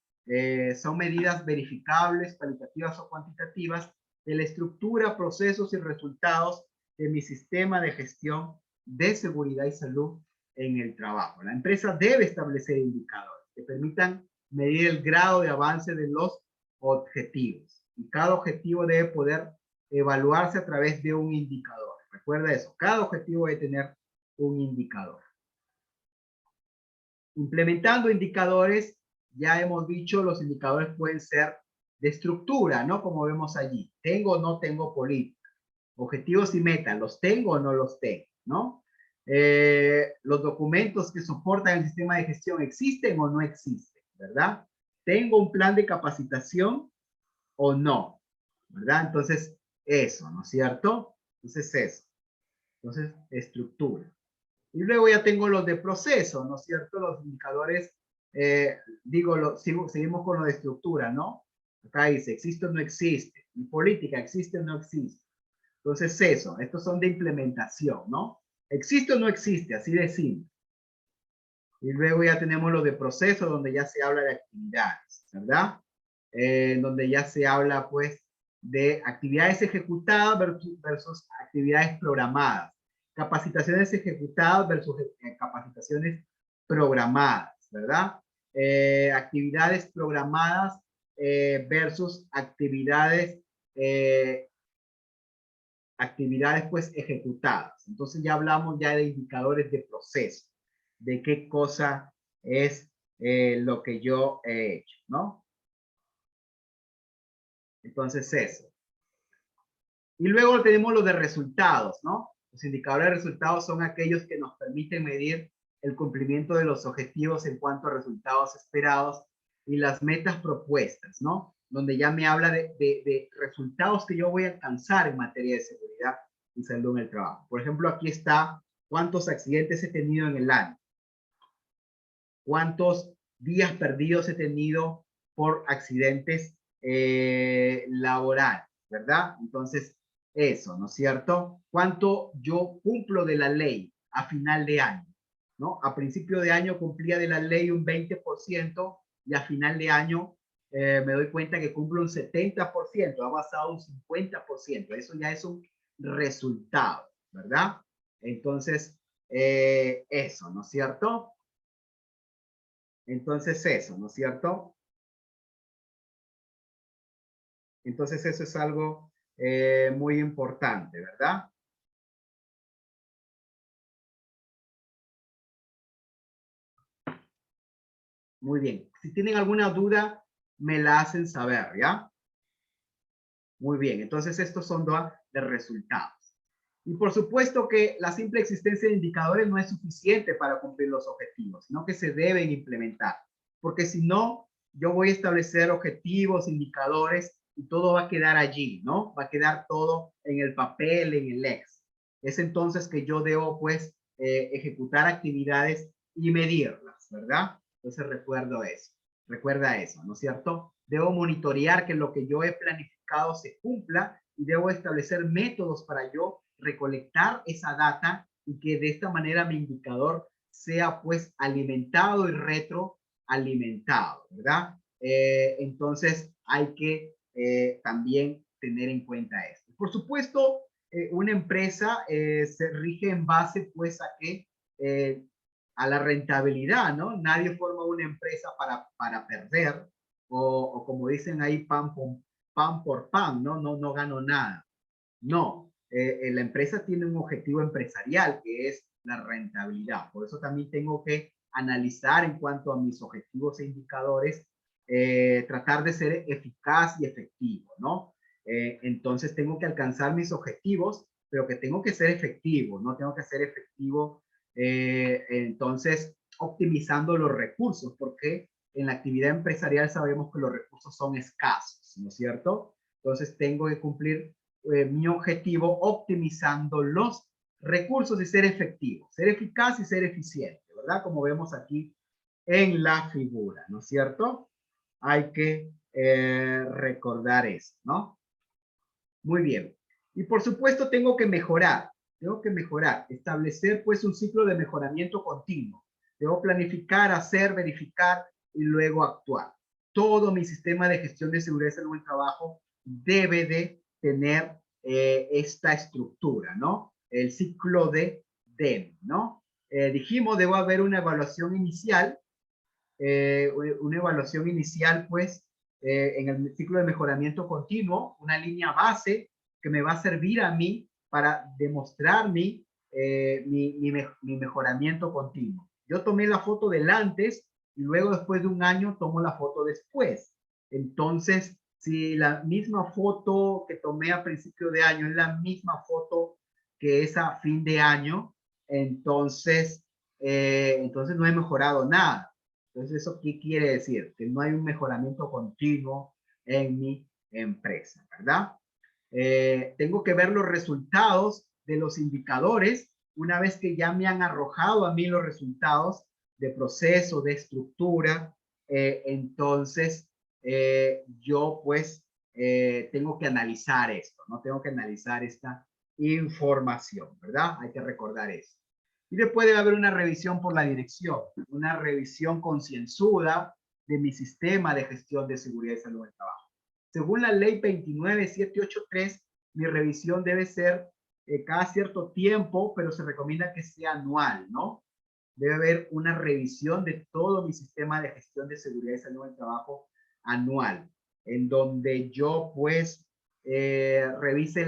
son medidas verificables, cualitativas o cuantitativas de la estructura, procesos y resultados de mi sistema de gestión de seguridad y salud en el trabajo. La empresa debe establecer indicadores que permitan medir el grado de avance de los objetivos. Y cada objetivo debe poder evaluarse a través de un indicador. Recuerda eso, cada objetivo debe tener un indicador. Implementando indicadores, ya hemos dicho, los indicadores pueden ser de estructura, ¿no? Como vemos allí. ¿Tengo o no tengo política? Objetivos y metas, ¿los tengo o no los tengo? ¿No? Los documentos que soportan el sistema de gestión, ¿existen o no existen? ¿Verdad? ¿Tengo un plan de capacitación o no? ¿Verdad? Entonces, eso, ¿no es cierto? Entonces, eso. Entonces, estructura. Y luego ya tengo los de proceso, ¿no es cierto? Los indicadores, seguimos con lo de estructura, ¿no? Acá dice, ¿existe o no existe? Mi política, ¿existe o no existe? Entonces eso, estos son de implementación, ¿no? ¿Existe o no existe? Así de simple. Y luego ya tenemos lo de proceso, donde ya se habla de actividades, ¿verdad? Donde ya se habla, pues, de actividades ejecutadas versus actividades programadas. Capacitaciones ejecutadas versus capacitaciones programadas, ¿verdad? Actividades programadas versus actividades pues ejecutadas. Entonces ya hablamos ya de indicadores de proceso, de qué cosa es lo que yo he hecho, ¿no? Entonces eso. Y luego tenemos los de resultados, ¿no? Los indicadores de resultados son aquellos que nos permiten medir el cumplimiento de los objetivos en cuanto a resultados esperados y las metas propuestas, ¿no? Donde ya me habla de resultados que yo voy a alcanzar en materia de seguridad y salud en el trabajo. Por ejemplo, aquí está cuántos accidentes he tenido en el año, cuántos días perdidos he tenido por accidentes laborales, ¿verdad? Entonces, eso, ¿no es cierto? ¿Cuánto yo cumplo de la ley a final de año? ¿No? A principio de año cumplía de la ley un 20% y a final de año me doy cuenta que cumplo un 70%, ha pasado un 50%. Eso ya es un resultado, ¿verdad? Entonces, eso, ¿no es cierto? Entonces eso, ¿no es cierto? Entonces eso es algo muy importante, ¿verdad? Muy bien. Si tienen alguna duda, me la hacen saber, ¿ya? Muy bien. Entonces estos son de resultados. Y por supuesto que la simple existencia de indicadores no es suficiente para cumplir los objetivos, sino que se deben implementar. Porque si no, yo voy a establecer objetivos, indicadores, y todo va a quedar allí, ¿no? Va a quedar todo en el papel, en el Excel. Es entonces que yo debo, pues, ejecutar actividades y medirlas, ¿verdad? Entonces recuerda eso, ¿no es cierto? Debo monitorear que lo que yo he planificado se cumpla y debo establecer métodos para yo recolectar esa data y que de esta manera mi indicador sea pues alimentado y retroalimentado, ¿verdad? Entonces hay que también tener en cuenta esto. Por supuesto, una empresa se rige en base pues a que a la rentabilidad, ¿no? Nadie forma una empresa para perder o como dicen ahí, pan por pan, ¿no? No gano nada. No, la empresa tiene un objetivo empresarial que es la rentabilidad. Por eso también tengo que analizar en cuanto a mis objetivos e indicadores, tratar de ser eficaz y efectivo, ¿no? Entonces tengo que alcanzar mis objetivos, pero que tengo que ser efectivo, ¿no? Tengo que ser efectivo, entonces optimizando los recursos, porque en la actividad empresarial sabemos que los recursos son escasos, ¿no es cierto? Entonces tengo que cumplir mi objetivo optimizando los recursos y ser efectivo, ser eficaz y ser eficiente, ¿verdad? Como vemos aquí en la figura, ¿no es cierto? Hay que recordar eso, ¿no? Muy bien. Y por supuesto tengo que mejorar, establecer pues un ciclo de mejoramiento continuo. Debo planificar, hacer, verificar y luego actuar. Todo mi sistema de gestión de seguridad y salud en el trabajo debe de tener esta estructura, ¿no? El ciclo de DEM, ¿no? Dijimos, debo haber una evaluación inicial, pues, en el ciclo de mejoramiento continuo, una línea base que me va a servir a mí para demostrar mi mejoramiento continuo. Yo tomé la foto del antes y luego después de un año tomo la foto después. Entonces, si la misma foto que tomé a principio de año es la misma foto que es a fin de año, entonces no he mejorado nada. Entonces, ¿eso qué quiere decir? Que no hay un mejoramiento continuo en mi empresa, ¿verdad? Tengo que ver los resultados de los indicadores una vez que ya me han arrojado a mí los resultados de proceso, de estructura. Entonces, yo pues tengo que analizar esto, ¿no? Tengo que analizar esta información, ¿verdad? Hay que recordar eso. Y después debe haber una revisión por la dirección, una revisión concienzuda de mi sistema de gestión de seguridad y salud del trabajo. Según la ley 29783, mi revisión debe ser cada cierto tiempo, pero se recomienda que sea anual, ¿no? Debe haber una revisión de todo mi sistema de gestión de seguridad y salud del trabajo anual, en donde yo pues revise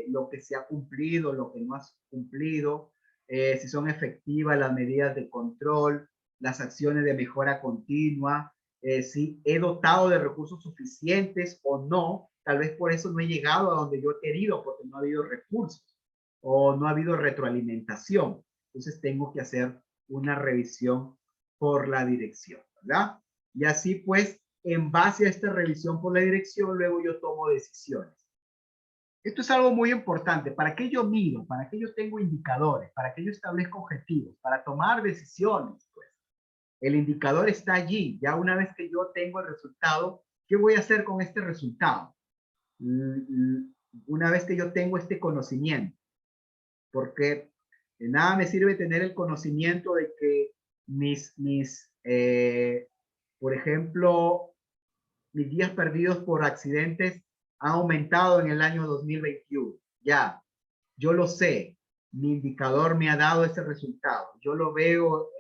lo que se ha cumplido, lo que no ha cumplido, si son efectivas las medidas de control, las acciones de mejora continua, si he dotado de recursos suficientes o no. Tal vez por eso no he llegado a donde yo he querido, porque no ha habido recursos o no ha habido retroalimentación. Entonces tengo que hacer una revisión por la dirección, ¿verdad? Y así pues, en base a esta revisión por la dirección, luego yo tomo decisiones. Esto es algo muy importante. ¿Para qué yo mido? ¿Para qué yo tengo indicadores? ¿Para qué yo establezco objetivos? Para tomar decisiones, pues. El indicador está allí. Ya una vez que yo tengo el resultado, ¿qué voy a hacer con este resultado? Una vez que yo tengo este conocimiento, porque de nada me sirve tener el conocimiento de que por ejemplo, mis días perdidos por accidentes han aumentado en el año 2021. Ya, yo lo sé. Mi indicador me ha dado ese resultado. Yo lo veo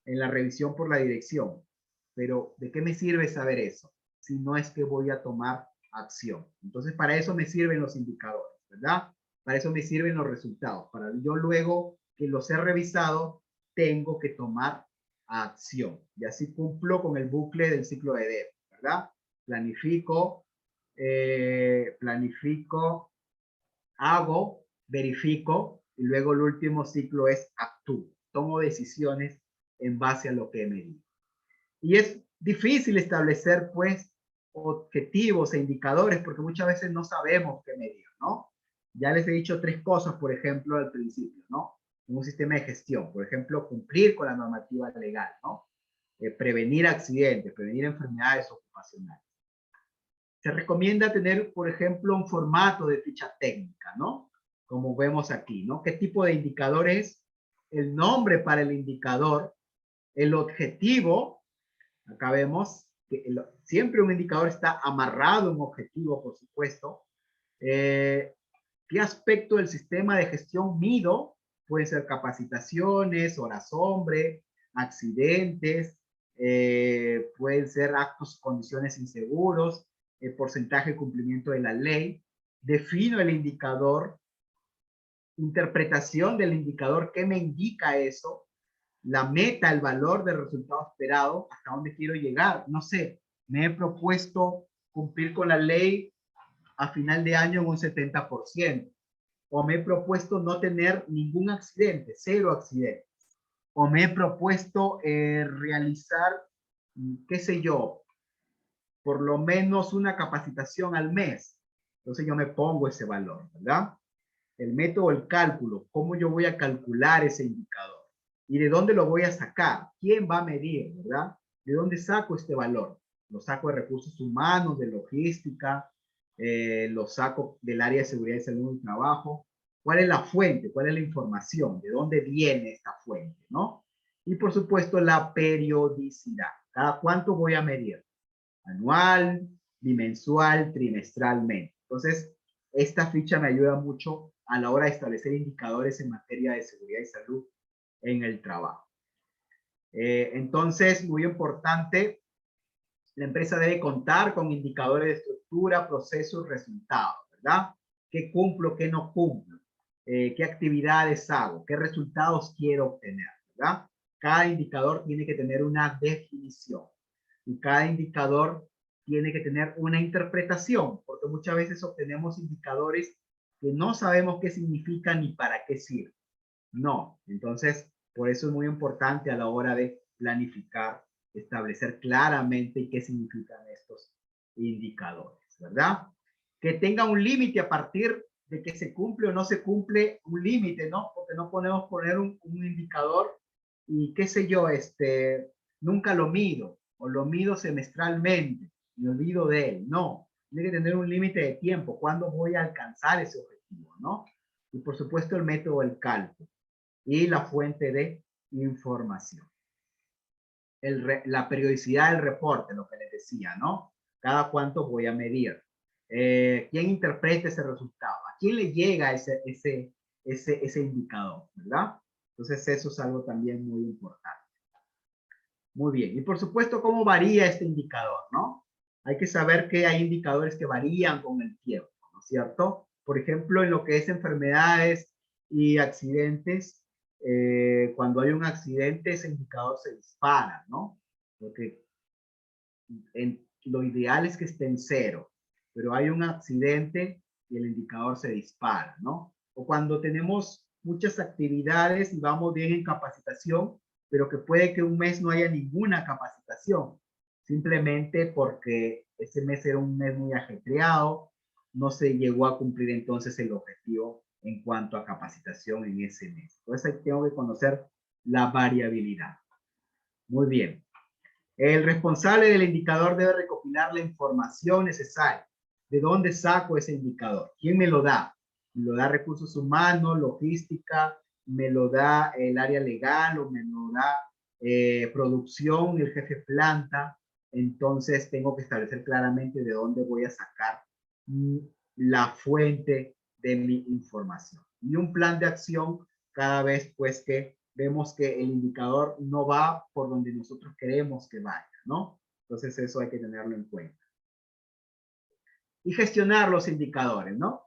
en la revisión por la dirección. Pero, ¿de qué me sirve saber eso? Si no es que voy a tomar acción. Entonces, para eso me sirven los indicadores, ¿verdad? Para eso me sirven los resultados. Para yo luego que los he revisado, tengo que tomar acción. Y así cumplo con el bucle del ciclo de DEF, ¿verdad? Planifico, hago, verifico, y luego el último ciclo es actúo. Tomo decisiones en base a lo que he medido. Y es difícil establecer, pues, objetivos e indicadores porque muchas veces no sabemos qué medir, ¿no? Ya les he dicho 3 cosas, por ejemplo, al principio, ¿no? En un sistema de gestión, por ejemplo, cumplir con la normativa legal, ¿no? Prevenir accidentes, prevenir enfermedades ocupacionales. Se recomienda tener, por ejemplo, un formato de ficha técnica, ¿no? Como vemos aquí, ¿no? ¿Qué tipo de indicador es? El nombre para el indicador, el objetivo. Acá vemos que siempre un indicador está amarrado a un objetivo, por supuesto. ¿Qué aspecto del sistema de gestión mido? Pueden ser capacitaciones, horas hombre, accidentes, pueden ser actos, condiciones inseguros, porcentaje de cumplimiento de la ley. Defino el indicador, interpretación del indicador, ¿qué me indica eso? La meta, el valor del resultado esperado, hasta dónde quiero llegar. No sé, me he propuesto cumplir con la ley a final de año en un 70%. O me he propuesto no tener ningún accidente, 0 accidentes. O me he propuesto realizar, qué sé yo, por lo menos una capacitación al mes. Entonces yo me pongo ese valor, ¿verdad? El método, el cálculo, cómo yo voy a calcular ese indicador y de dónde lo voy a sacar, quién va a medir, ¿verdad? ¿De dónde saco este valor? Lo saco de recursos humanos, de logística, lo saco del área de seguridad y salud y trabajo. ¿Cuál es la fuente? ¿Cuál es la información? ¿De dónde viene esta fuente? ¿No? Y por supuesto la periodicidad. ¿Cada cuánto voy a medir? Anual, bimensual, trimestralmente. Entonces, esta ficha me ayuda mucho a la hora de establecer indicadores en materia de seguridad y salud en el trabajo. Entonces, muy importante, la empresa debe contar con indicadores de estructura, procesos, resultados, ¿verdad? ¿Qué cumplo, qué no cumplo? ¿Qué actividades hago? ¿Qué resultados quiero obtener? ¿Verdad? Cada indicador tiene que tener una definición y cada indicador tiene que tener una interpretación, porque muchas veces obtenemos indicadores que no sabemos qué significan ni para qué sirven. No, entonces, por eso es muy importante a la hora de planificar, establecer claramente qué significan estos indicadores, ¿verdad? Que tenga un límite a partir de que se cumple o no se cumple un límite, ¿no? Porque no podemos poner un indicador y qué sé yo, nunca lo mido o lo mido semestralmente, me olvido de él. No, tiene que tener un límite de tiempo, ¿cuándo voy a alcanzar ese objetivo, no? Y por supuesto el método del cálculo y la fuente de información. La periodicidad del reporte, lo que les decía, ¿no? Cada cuánto voy a medir. ¿Quién interpreta ese resultado? ¿A quién le llega ese indicador, verdad? Entonces eso es algo también muy importante. Muy bien. Y por supuesto, ¿cómo varía este indicador, no? Hay que saber que hay indicadores que varían con el tiempo, ¿no es cierto? Por ejemplo, en lo que es enfermedades y accidentes, cuando hay un accidente, ese indicador se dispara, ¿no? Porque lo ideal es que esté en cero, pero hay un accidente y el indicador se dispara, ¿no? O cuando tenemos muchas actividades y vamos bien en capacitación, pero que puede que un mes no haya ninguna capacitación, simplemente porque ese mes era un mes muy ajetreado, no se llegó a cumplir entonces el objetivo en cuanto a capacitación en ese mes. Entonces tengo que conocer la variabilidad. Muy bien. El responsable del indicador debe recopilar la información necesaria. ¿De dónde saco ese indicador? ¿Quién me lo da? ¿Me lo da recursos humanos, logística? ¿Me lo da el área legal o me lo da producción, el jefe planta? Entonces tengo que establecer claramente de dónde voy a sacar la fuente de mi información. Y un plan de acción cada vez pues que vemos que el indicador no va por donde nosotros queremos que vaya, ¿no? Entonces eso hay que tenerlo en cuenta. Y gestionar los indicadores, ¿no?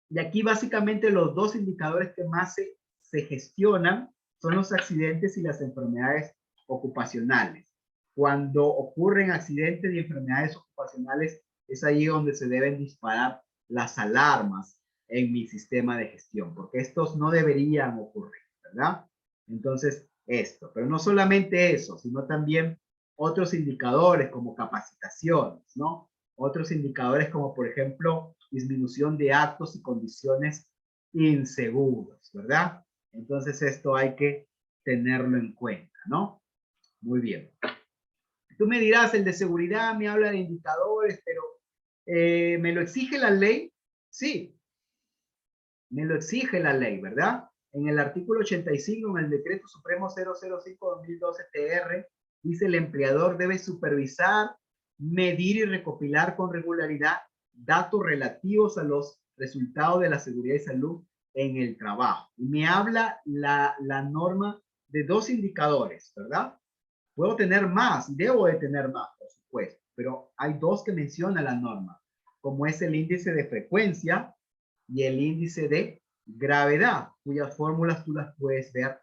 Y aquí básicamente los dos indicadores que más se gestionan son los accidentes y las enfermedades ocupacionales. Cuando ocurren accidentes y enfermedades ocupacionales, es ahí donde se deben disparar las alarmas en mi sistema de gestión, porque estos no deberían ocurrir, ¿verdad? Entonces, esto, pero no solamente eso, sino también otros indicadores como capacitaciones, ¿no? Otros indicadores como, por ejemplo, disminución de actos y condiciones inseguros, ¿verdad? Entonces esto hay que tenerlo en cuenta, ¿no? Muy bien. Tú me dirás, el de seguridad me habla de indicadores, pero ¿me lo exige la ley? Sí, me lo exige la ley, ¿verdad? En el artículo 85, en el decreto supremo 005-2012-TR, dice el empleador debe supervisar, medir y recopilar con regularidad datos relativos a los resultados de la seguridad y salud en el trabajo. Y me habla la norma de dos indicadores, ¿verdad? Puedo tener más, debo de tener más, por supuesto, pero hay dos que menciona la norma, como es el índice de frecuencia y el índice de gravedad, cuyas fórmulas tú las puedes ver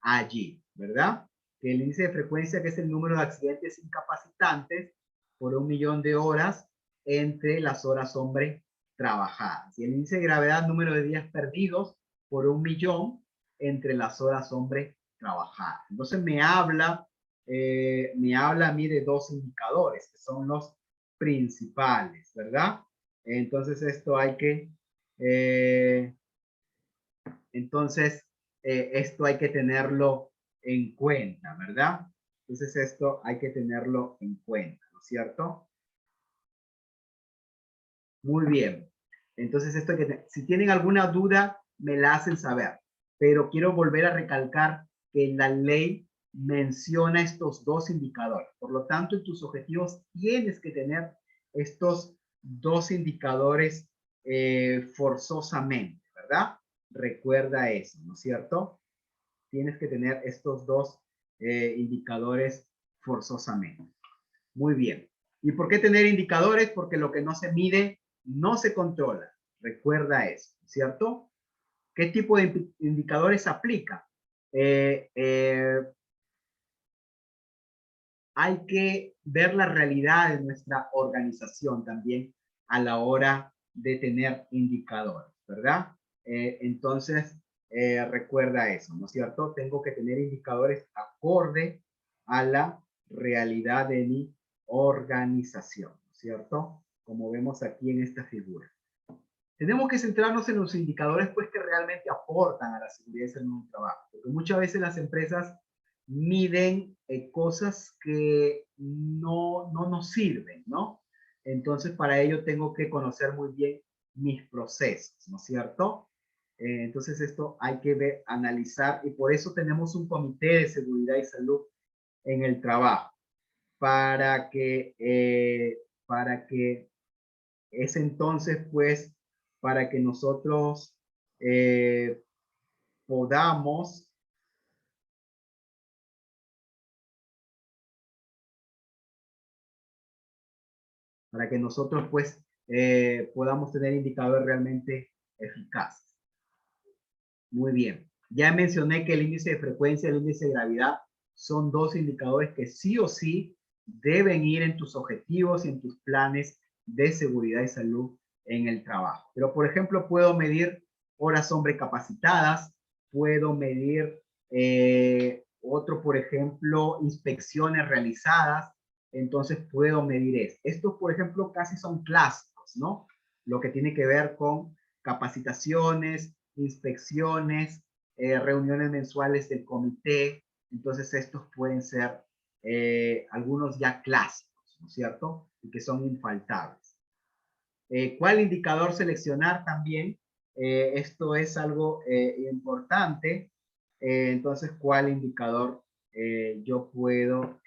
allí, ¿verdad? Que el índice de frecuencia, que es el número de accidentes incapacitantes por 1.000.000 de horas entre las horas hombre trabajadas. Y el índice de gravedad, número de días perdidos por 1.000.000 entre las horas hombre trabajadas. Entonces me habla a mí de dos indicadores, que son los principales, ¿verdad? Entonces esto hay que eh, esto hay que tenerlo en cuenta, ¿verdad? Entonces esto hay que tenerlo en cuenta, ¿no es cierto? Muy bien. Entonces esto hay que si tienen alguna duda, me la hacen saber. Pero quiero volver a recalcar que la ley menciona estos dos indicadores. Por lo tanto, en tus objetivos tienes que tener estos dos indicadores forzosamente, ¿verdad? Recuerda eso, ¿no es cierto? Tienes que tener estos dos indicadores forzosamente. Muy bien. ¿Y por qué tener indicadores? Porque lo que no se mide no se controla. Recuerda eso, ¿cierto? ¿Qué tipo de indicadores aplica? Hay que ver la realidad de nuestra organización también a la hora de tener indicadores, ¿verdad? Entonces, recuerda eso, ¿no es cierto? Tengo que tener indicadores acorde a la realidad de mi organización, ¿no es cierto? Como vemos aquí en esta figura. Tenemos que centrarnos en los indicadores pues que realmente aportan a la seguridad y salud en el trabajo, porque muchas veces las empresas miden cosas que no nos sirven, ¿no? Entonces para ello tengo que conocer muy bien mis procesos, ¿no es cierto? Entonces esto hay que ver, analizar y por eso tenemos un comité de seguridad y salud en el trabajo, para que es entonces pues para que nosotros eh, podamos pues podamos tener indicadores realmente eficaces. Muy bien. Ya mencioné que el índice de frecuencia y el índice de gravedad son dos indicadores que sí o sí deben ir en tus objetivos y en tus planes de seguridad y salud en el trabajo. Pero, por ejemplo, puedo medir horas hombre capacitadas, puedo medir otro, por ejemplo, inspecciones realizadas, entonces puedo medir esto. Estos, por ejemplo, casi son clásicos, ¿no? Lo que tiene que ver con capacitaciones, inspecciones, reuniones mensuales del comité. Entonces estos pueden ser algunos ya clásicos, ¿no es cierto? Y que son infaltables. ¿Cuál indicador seleccionar también? Esto es algo importante. Entonces, ¿cuál indicador yo puedo?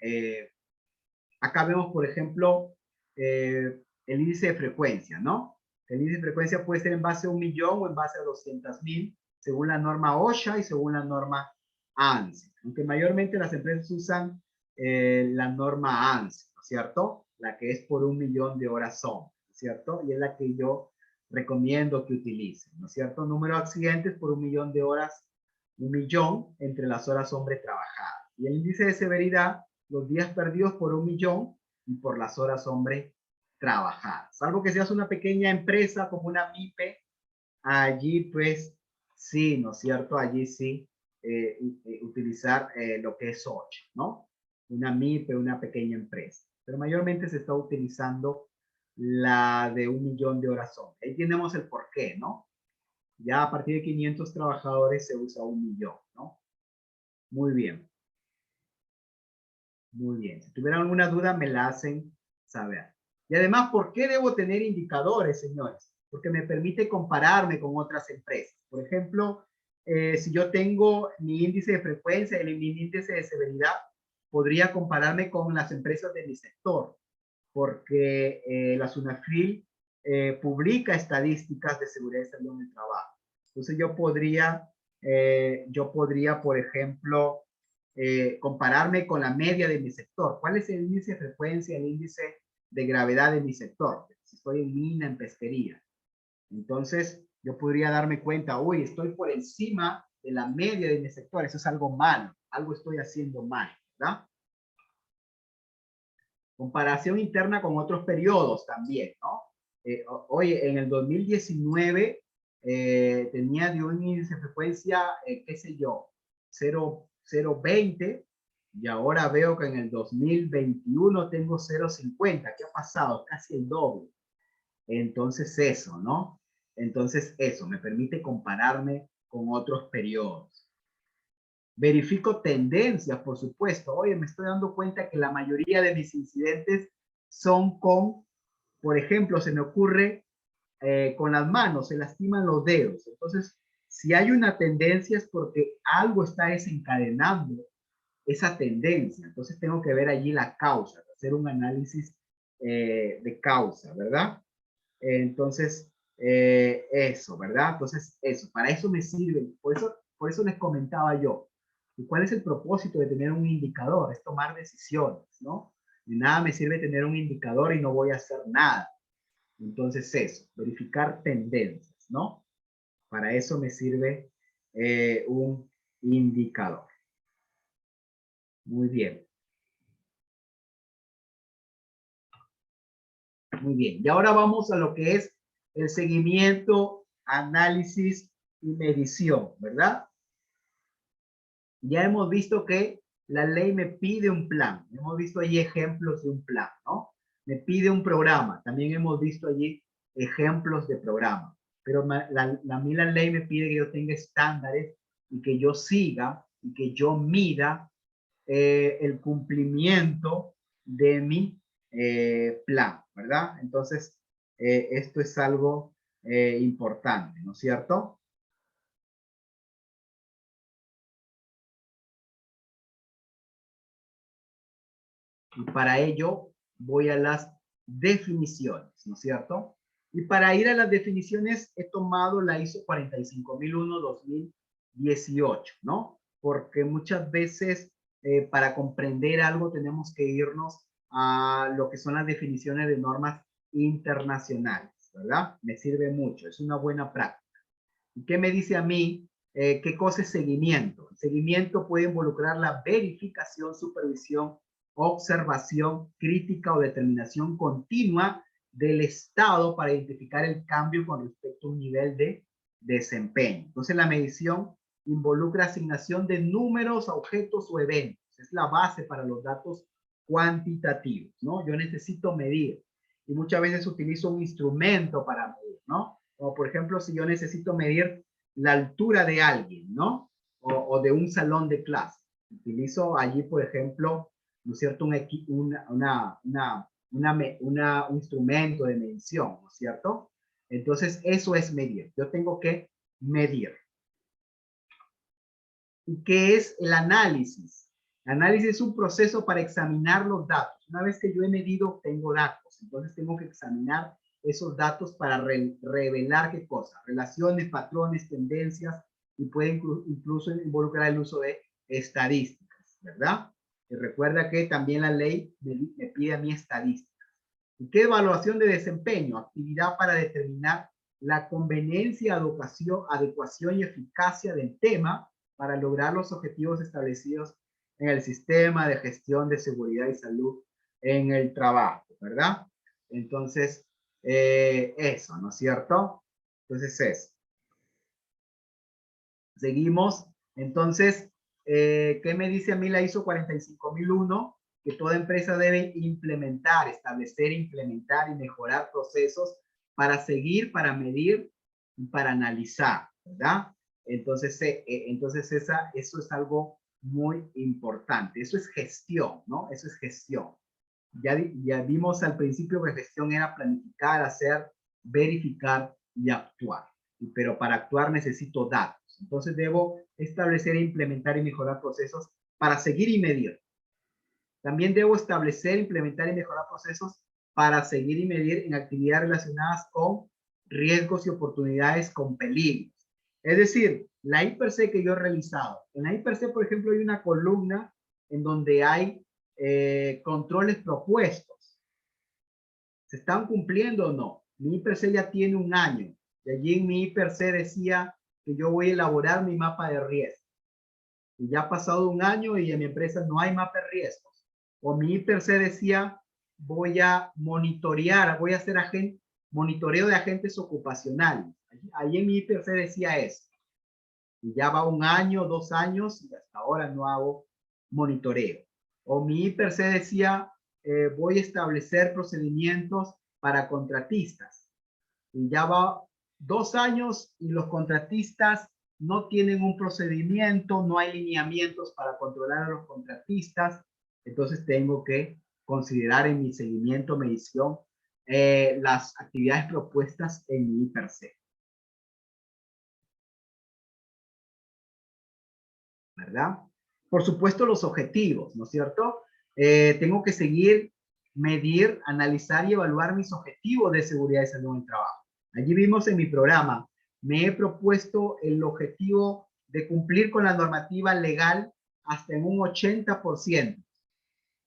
Acá vemos, por ejemplo, el índice de frecuencia, ¿no? El índice de frecuencia puede ser en base a 1.000.000 o en base a 200.000, según la norma OSHA y según la norma ANSI. Aunque mayormente las empresas usan la norma ANSI, ¿no es cierto? La que es por 1.000.000 de horas son, ¿no es cierto? Y es la que yo recomiendo que utilicen, ¿no es cierto? Número de accidentes por 1.000.000 de horas, 1.000.000 entre las horas hombre trabajadas. Y el índice de severidad, los días perdidos por 1.000.000 y por las horas hombre trabajadas. Salvo que seas una pequeña empresa como una MIPE, allí pues sí, ¿no es cierto? Allí sí utilizar lo que es 8, ¿no? Una MIPE, una pequeña empresa. Pero mayormente se está utilizando la de 1.000.000 de horas hombre. Ahí tenemos el porqué, ¿no? Ya a partir de 500 trabajadores se usa 1.000.000, ¿no? Muy bien. Muy bien. Si tuvieran alguna duda, me la hacen saber. Y además, ¿por qué debo tener indicadores, señores? Porque me permite compararme con otras empresas. Por ejemplo, si yo tengo mi índice de frecuencia y mi índice de severidad, podría compararme con las empresas de mi sector, porque la SUNAFIL publica estadísticas de seguridad y salud en el trabajo. Entonces yo podría, por ejemplo, compararme con la media de mi sector. ¿Cuál es el índice de frecuencia, el índice de gravedad de mi sector? Si estoy en mina, en pesquería. Entonces, yo podría darme cuenta, uy, estoy por encima de la media de mi sector. Eso es algo malo. Algo estoy haciendo mal, ¿verdad? Comparación interna con otros periodos también, ¿no? Oye, en el 2019 tenía de un índice de frecuencia, qué sé yo, 0.20 y ahora veo que en el 2021 tengo 0.50. ¿Qué ha pasado? Casi el doble. Entonces eso, ¿no? Entonces eso me permite compararme con otros periodos. Verifico tendencias, por supuesto. Oye, me estoy dando cuenta que la mayoría de mis incidentes son con, por ejemplo, se me ocurre con las manos, se lastiman los dedos. Entonces, si hay una tendencia es porque algo está desencadenando esa tendencia. Entonces, tengo que ver allí la causa, hacer un análisis de causa, ¿verdad? Entonces, eso, ¿verdad? Entonces, eso, para eso me sirve. Por eso les comentaba yo. ¿Y cuál es el propósito de tener un indicador? Es tomar decisiones, ¿no? De nada me sirve tener un indicador y no voy a hacer nada. Entonces, eso, verificar tendencias, ¿no? Para eso me sirve un indicador. Muy bien. Muy bien. Y ahora vamos a lo que es el seguimiento, análisis y medición, ¿verdad? Ya hemos visto que la ley me pide un plan. Hemos visto allí ejemplos de un plan, ¿no? Me pide un programa. También hemos visto allí ejemplos de programa. Pero la ley me pide que yo tenga estándares y que yo siga y que yo mida el cumplimiento de mi plan, ¿verdad? Entonces, esto es algo importante, ¿no es cierto? Y para ello voy a las definiciones, ¿no es cierto? Y para ir a las definiciones he tomado la ISO 45001-2018, ¿no? Porque muchas veces para comprender algo tenemos que irnos a lo que son las definiciones de normas internacionales, ¿verdad? Me sirve mucho, es una buena práctica. ¿Y qué me dice a mí ¿Qué cosa es seguimiento? El seguimiento puede involucrar la verificación, supervisión, observación, crítica o determinación continua del estado para identificar el cambio con respecto a un nivel de desempeño. Entonces, la medición involucra asignación de números a objetos o eventos. Es la base para los datos cuantitativos, ¿no? Yo necesito medir y muchas veces utilizo un instrumento para medir, ¿no? Como por ejemplo, si yo necesito medir la altura de alguien, ¿no? O de un salón de clase. Utilizo allí, por ejemplo, ¿no es cierto? Un instrumento de medición, ¿no es cierto? Entonces, eso es medir. Yo tengo que medir. ¿Y qué es el análisis? El análisis es un proceso para examinar los datos. Una vez que yo he medido, tengo datos. Entonces, tengo que examinar esos datos para revelar qué cosa, relaciones, patrones, tendencias, y puede incluso involucrar el uso de estadísticas, ¿verdad? Y recuerda que también la ley me pide a mí estadísticas. ¿Y qué evaluación de desempeño? Actividad para determinar la conveniencia, adecuación y eficacia del tema para lograr los objetivos establecidos en el sistema de gestión de seguridad y salud en el trabajo, ¿verdad? Entonces, eso, ¿no es cierto? Entonces, eso. Seguimos. Entonces, ¿qué me dice a mí la ISO 45001? Que toda empresa debe implementar, establecer, implementar y mejorar procesos para seguir, para medir y para analizar, ¿verdad? Entonces, eso es algo muy importante. Eso es gestión, ¿no? Eso es gestión. Ya vimos al principio que gestión era planificar, hacer, verificar y actuar. Pero para actuar necesito datos. Entonces debo establecer, implementar y mejorar procesos para seguir y medir. También debo establecer, implementar y mejorar procesos para seguir y medir en actividades relacionadas con riesgos y oportunidades con peligros. Es decir, la I+C que yo he realizado. En la I+C, por ejemplo, hay una columna en donde hay controles propuestos. ¿Se están cumpliendo o no? Mi I+C ya tiene un año. Y allí en mi I+C decía que yo voy a elaborar mi mapa de riesgo. Y ya ha pasado un año y en mi empresa no hay mapa de riesgos. O mi I+C decía, voy a monitorear, voy a hacer monitoreo de agentes ocupacionales. Allí en mi I+C decía eso. Y ya va un año, 2 años y hasta ahora no hago monitoreo. O mi I+C decía, voy a establecer procedimientos para contratistas. Y ya va 2 años y los contratistas no tienen un procedimiento, no hay lineamientos para controlar a los contratistas. Entonces tengo que considerar en mi seguimiento, medición, las actividades propuestas en mi I+C. ¿Verdad? Por supuesto, los objetivos, ¿no es cierto? Tengo que seguir, medir, analizar y evaluar mis objetivos de seguridad y salud en el trabajo. Allí vimos en mi programa, me he propuesto el objetivo de cumplir con la normativa legal hasta en un 80%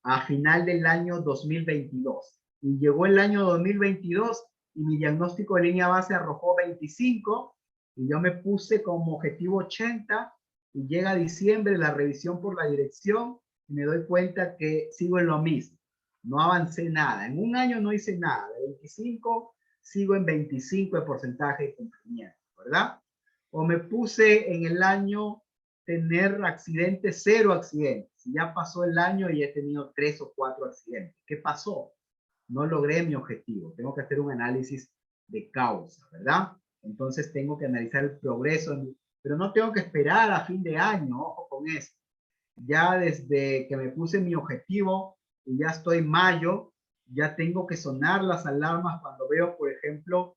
a final del año 2022. Y llegó el año 2022 y mi diagnóstico de línea base arrojó 25 y yo me puse como objetivo 80 y llega diciembre la revisión por la dirección y me doy cuenta que sigo en lo mismo. No avancé nada. En un año no hice nada. De 25 sigo en 25 de porcentaje de cumplimiento, ¿verdad? O me puse en el año tener accidentes, 0 accidentes. Ya pasó el año y he tenido 3 o 4 accidentes. ¿Qué pasó? No logré mi objetivo. Tengo que hacer un análisis de causa, ¿verdad? Entonces tengo que analizar el progreso, pero no tengo que esperar a fin de año, ojo con eso. Ya desde que me puse mi objetivo y ya estoy mayo, ya tengo que sonar las alarmas cuando veo, por ejemplo,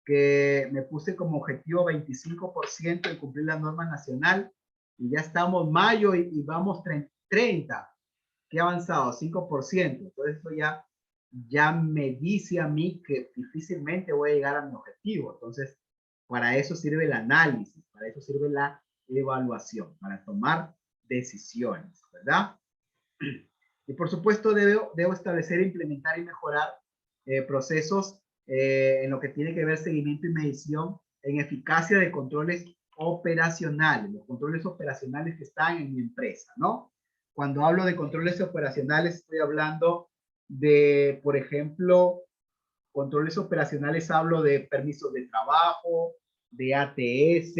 que me puse como objetivo 25% en cumplir la norma nacional y ya estamos mayo y vamos 30. ¿Qué ha avanzado? 5%. Entonces eso ya me dice a mí que difícilmente voy a llegar a mi objetivo. Entonces, para eso sirve el análisis, para eso sirve la evaluación, para tomar decisiones, ¿verdad? Y por supuesto debo establecer, implementar y mejorar procesos en lo que tiene que ver seguimiento y medición en eficacia de controles operacionales, los controles operacionales que están en mi empresa, ¿no? Cuando hablo de controles operacionales, estoy hablando de, por ejemplo, controles operacionales, hablo de permisos de trabajo, de ATS,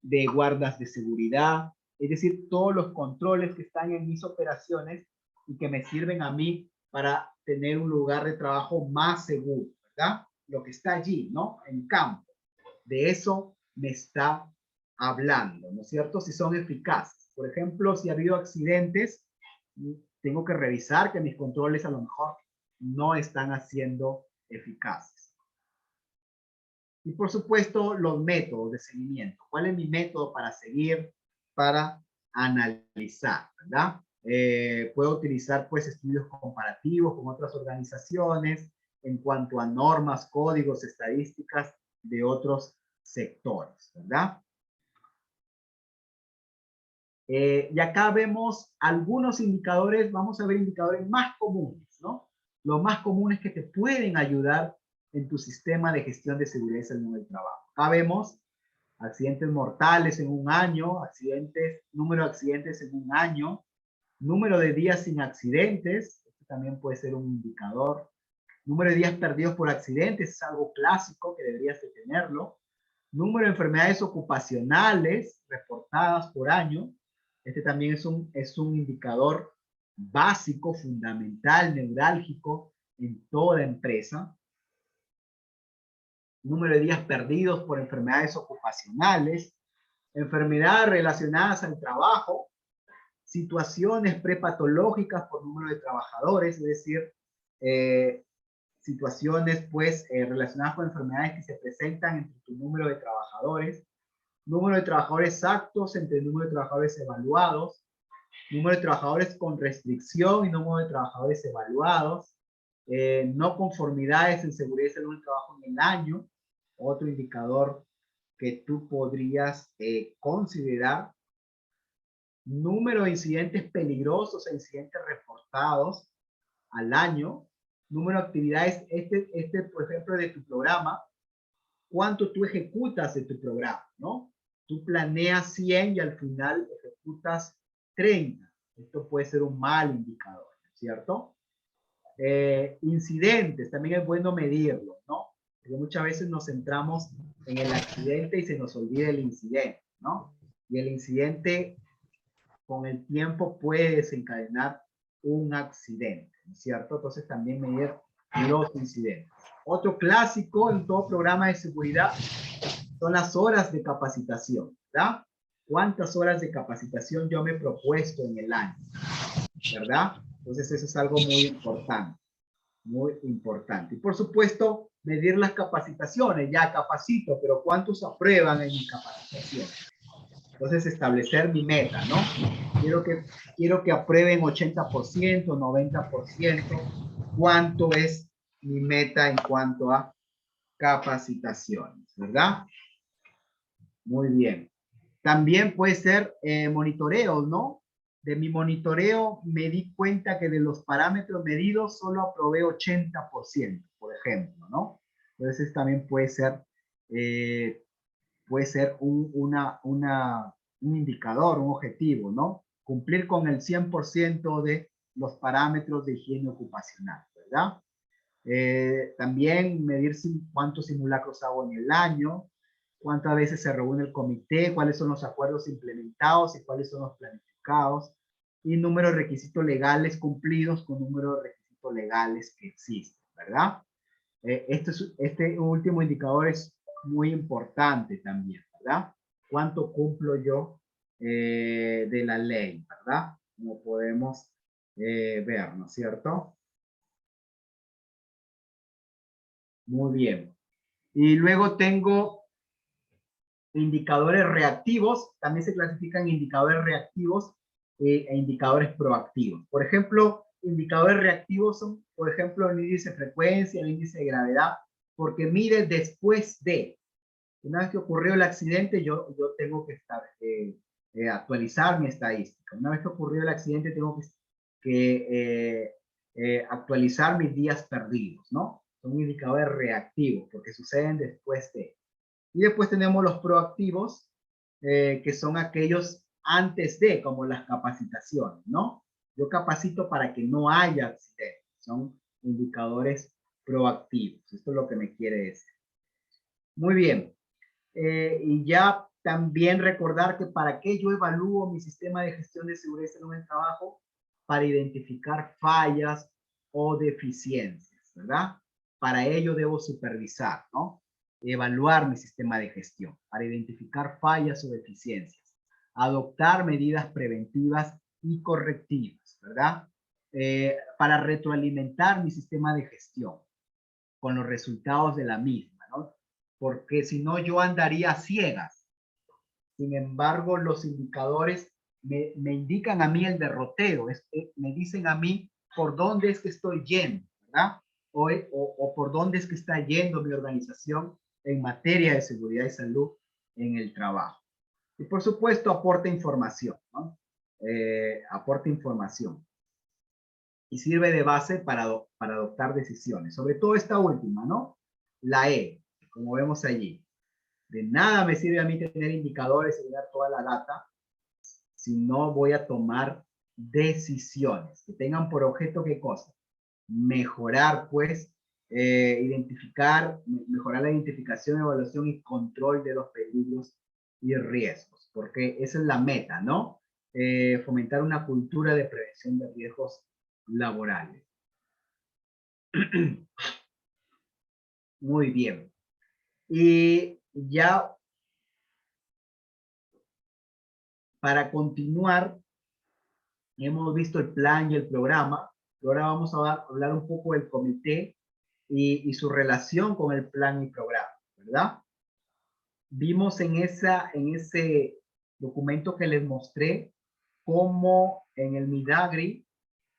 de guardas de seguridad, es decir, todos los controles que están en mis operaciones y que me sirven a mí para tener un lugar de trabajo más seguro, ¿verdad? Lo que está allí, ¿no? En campo. De eso me está hablando, ¿no es cierto? Si son eficaces. Por ejemplo, si ha habido accidentes, tengo que revisar que mis controles a lo mejor no están haciendo eficaces. Y por supuesto, los métodos de seguimiento. ¿Cuál es mi método para seguir, para analizar, ¿verdad? Puedo utilizar pues estudios comparativos con otras organizaciones en cuanto a normas, códigos, estadísticas de otros sectores, ¿verdad? Y acá vemos algunos indicadores, vamos a ver indicadores más comunes, ¿no? Los más comunes que te pueden ayudar en tu sistema de gestión de seguridad y salud en el trabajo. Acá vemos accidentes mortales en un año, número de accidentes en un año, número de días sin accidentes, este también puede ser un indicador. Número de días perdidos por accidentes, es algo clásico que deberías de tenerlo. Número de enfermedades ocupacionales reportadas por año, este también es un indicador básico, fundamental, neurálgico en toda empresa. Número de días perdidos por enfermedades ocupacionales, enfermedades relacionadas al trabajo, situaciones prepatológicas por número de trabajadores, es decir, situaciones pues relacionadas con enfermedades que se presentan entre tu número de trabajadores, número de trabajadores exactos entre el número de trabajadores evaluados, número de trabajadores con restricción y número de trabajadores evaluados, no conformidades en seguridad y salud del trabajo en el año, otro indicador que tú podrías considerar, número de incidentes peligrosos e incidentes reportados al año, número de actividades, por ejemplo, de tu programa, cuánto tú ejecutas de tu programa, ¿no? Tú planeas 100 y al final ejecutas 30. Esto puede ser un mal indicador, ¿cierto? Incidentes, también es bueno medirlo, ¿no? Porque muchas veces nos centramos en el accidente y se nos olvida el incidente, ¿no? Y el incidente con el tiempo puede desencadenar un accidente, ¿no es cierto? Entonces también medir los incidentes. Otro clásico en todo programa de seguridad son las horas de capacitación, ¿verdad? ¿Cuántas horas de capacitación yo me he propuesto en el año? ¿Verdad? Entonces eso es algo muy importante, muy importante. Y por supuesto, medir las capacitaciones, ya capacito, pero ¿cuántos aprueban en mi capacitación? Entonces establecer mi meta, ¿no? Quiero que aprueben 80%, 90%. ¿Cuánto es mi meta en cuanto a capacitaciones, verdad? Muy bien. También puede ser monitoreo, ¿no? De mi monitoreo me di cuenta que de los parámetros medidos solo aprobé 80%, por ejemplo, ¿no? Entonces también puede ser un indicador, un objetivo, ¿no? Cumplir con el 100% de los parámetros de higiene ocupacional, ¿verdad? También medir cuántos simulacros hago en el año, cuántas veces se reúne el comité, cuáles son los acuerdos implementados y cuáles son los planificados, y número de requisitos legales cumplidos con número de requisitos legales que existen, ¿verdad? Este último indicador es muy importante también, ¿verdad? ¿Cuánto cumplo yo de la ley, verdad? Como podemos ver, ¿no es cierto? Muy bien. Y luego tengo indicadores reactivos, también se clasifican indicadores reactivos e indicadores proactivos. Por ejemplo, indicadores reactivos son, por ejemplo, el índice de frecuencia, el índice de gravedad, porque mide después de. Una vez que ocurrió el accidente, yo tengo que actualizar mi estadística. Una vez que ocurrió el accidente, tengo que actualizar mis días perdidos, ¿no? Son indicadores reactivos porque suceden después de. Y después tenemos los proactivos, que son aquellos antes de, como las capacitaciones, ¿no? Yo capacito para que no haya accidentes. Son indicadores proactivos. Esto es lo que me quiere decir. Muy bien. Y ya también recordar que para qué yo evalúo mi sistema de gestión de seguridad y salud en el trabajo, para identificar fallas o deficiencias, ¿verdad? Para ello debo supervisar, ¿no? Evaluar mi sistema de gestión, para identificar fallas o deficiencias, adoptar medidas preventivas y correctivas, ¿verdad? Para retroalimentar mi sistema de gestión con los resultados de la misma, ¿no? Porque si no yo andaría a ciegas. Sin embargo, los indicadores me indican a mí el derrotero, me dicen a mí por dónde es que estoy yendo, ¿verdad? O por dónde es que está yendo mi organización en materia de seguridad y salud en el trabajo. Y por supuesto, aporta información, ¿no? Aporta información. Y sirve de base para adoptar decisiones. Sobre todo esta última, ¿no? La E, como vemos allí. De nada me sirve a mí tener indicadores y dar toda la data si no voy a tomar decisiones que tengan por objeto qué cosa. Mejorar, pues, mejorar la identificación, evaluación y control de los peligros y riesgos, porque esa es la meta, ¿no? Fomentar una cultura de prevención de riesgos laborales. Muy bien. Y ya para continuar, hemos visto el plan y el programa. Y ahora vamos a hablar un poco del comité y su relación con el plan y programa, ¿verdad? Vimos en ese documento que les mostré cómo en el Midagri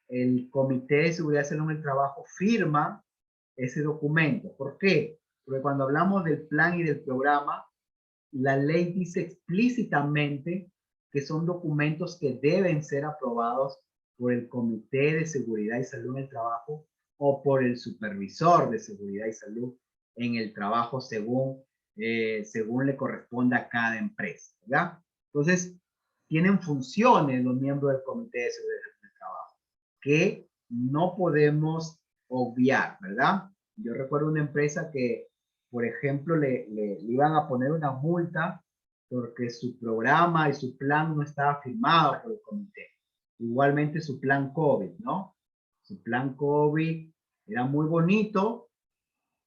el Comité de Seguridad y Salud en el Trabajo firma ese documento. ¿Por qué? Porque cuando hablamos del plan y del programa, la ley dice explícitamente que son documentos que deben ser aprobados por el Comité de Seguridad y Salud en el Trabajo o por el supervisor de seguridad y salud en el trabajo según le corresponda a cada empresa, ¿verdad? Entonces, tienen funciones los miembros del Comité de Seguridad y Salud en el Trabajo que no podemos obviar, ¿verdad? Yo recuerdo una empresa que, por ejemplo, le iban a poner una multa porque su programa y su plan no estaba firmado por el comité. Igualmente su plan COVID, ¿no? Su plan COVID era muy bonito,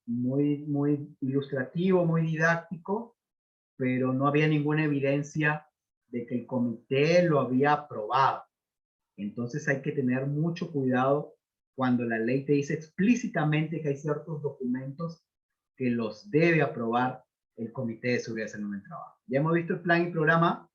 muy ilustrativo, muy didáctico, pero no había ninguna evidencia de que el comité lo había aprobado. Entonces hay que tener mucho cuidado cuando la ley te dice explícitamente que hay ciertos documentos que los debe aprobar el Comité de Seguridad y Salud en el Trabajo. Ya hemos visto el plan y programa.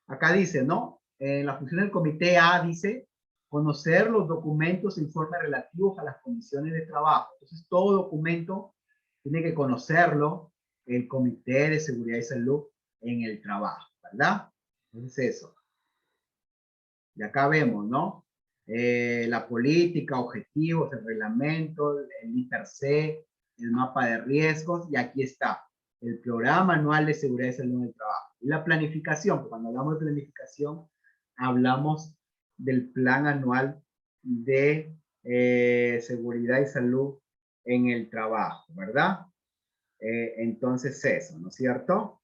Acá dice, ¿no? En la función del Comité A dice conocer los documentos e informes relativos a las condiciones de trabajo. Entonces, todo documento tiene que conocerlo el Comité de Seguridad y Salud en el trabajo, ¿verdad? Entonces, eso. Y acá vemos, ¿no? La política, objetivos, el reglamento, el IPRC, el mapa de riesgos, y aquí está, el programa anual de seguridad y salud en el trabajo. Y la planificación, cuando hablamos de planificación, hablamos del plan anual de seguridad y salud en el trabajo, ¿verdad? Entonces eso, ¿no es cierto?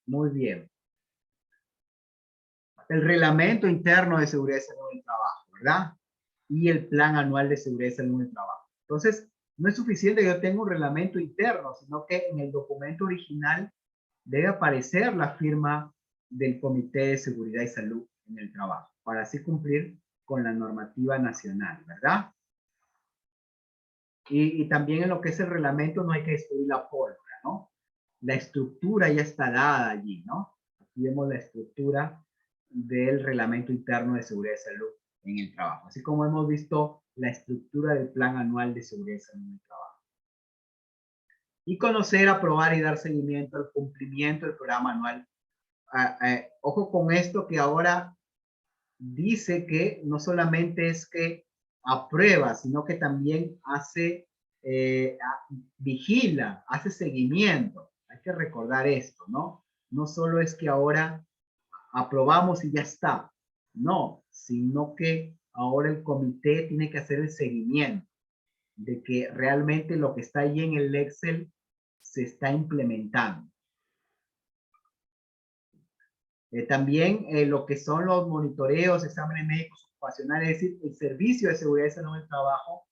Muy bien. El reglamento interno de seguridad y salud en el trabajo, ¿verdad? Y el plan anual de seguridad y salud en el trabajo. Entonces, no es suficiente que yo tenga un reglamento interno, sino que en el documento original debe aparecer la firma del Comité de Seguridad y Salud en el trabajo, para así cumplir con la normativa nacional, ¿verdad? Y también en lo que es el reglamento no hay que destruir la pólvora, ¿no? La estructura ya está dada allí, ¿no? Aquí vemos la estructura del reglamento interno de seguridad y salud en el trabajo, así como hemos visto la estructura del plan anual de seguridad y salud en el trabajo. Y conocer, aprobar y dar seguimiento al cumplimiento del programa anual. Ojo con esto que ahora dice que no solamente es que aprueba, sino que también hace vigila, hace seguimiento. Hay que recordar esto, ¿no? No solo es que ahora aprobamos y ya está. No, sino que ahora el comité tiene que hacer el seguimiento de que realmente lo que está ahí en el Excel se está implementando. También lo que son los monitoreos, exámenes médicos ocupacionales, es decir, el servicio de seguridad y salud en el trabajo,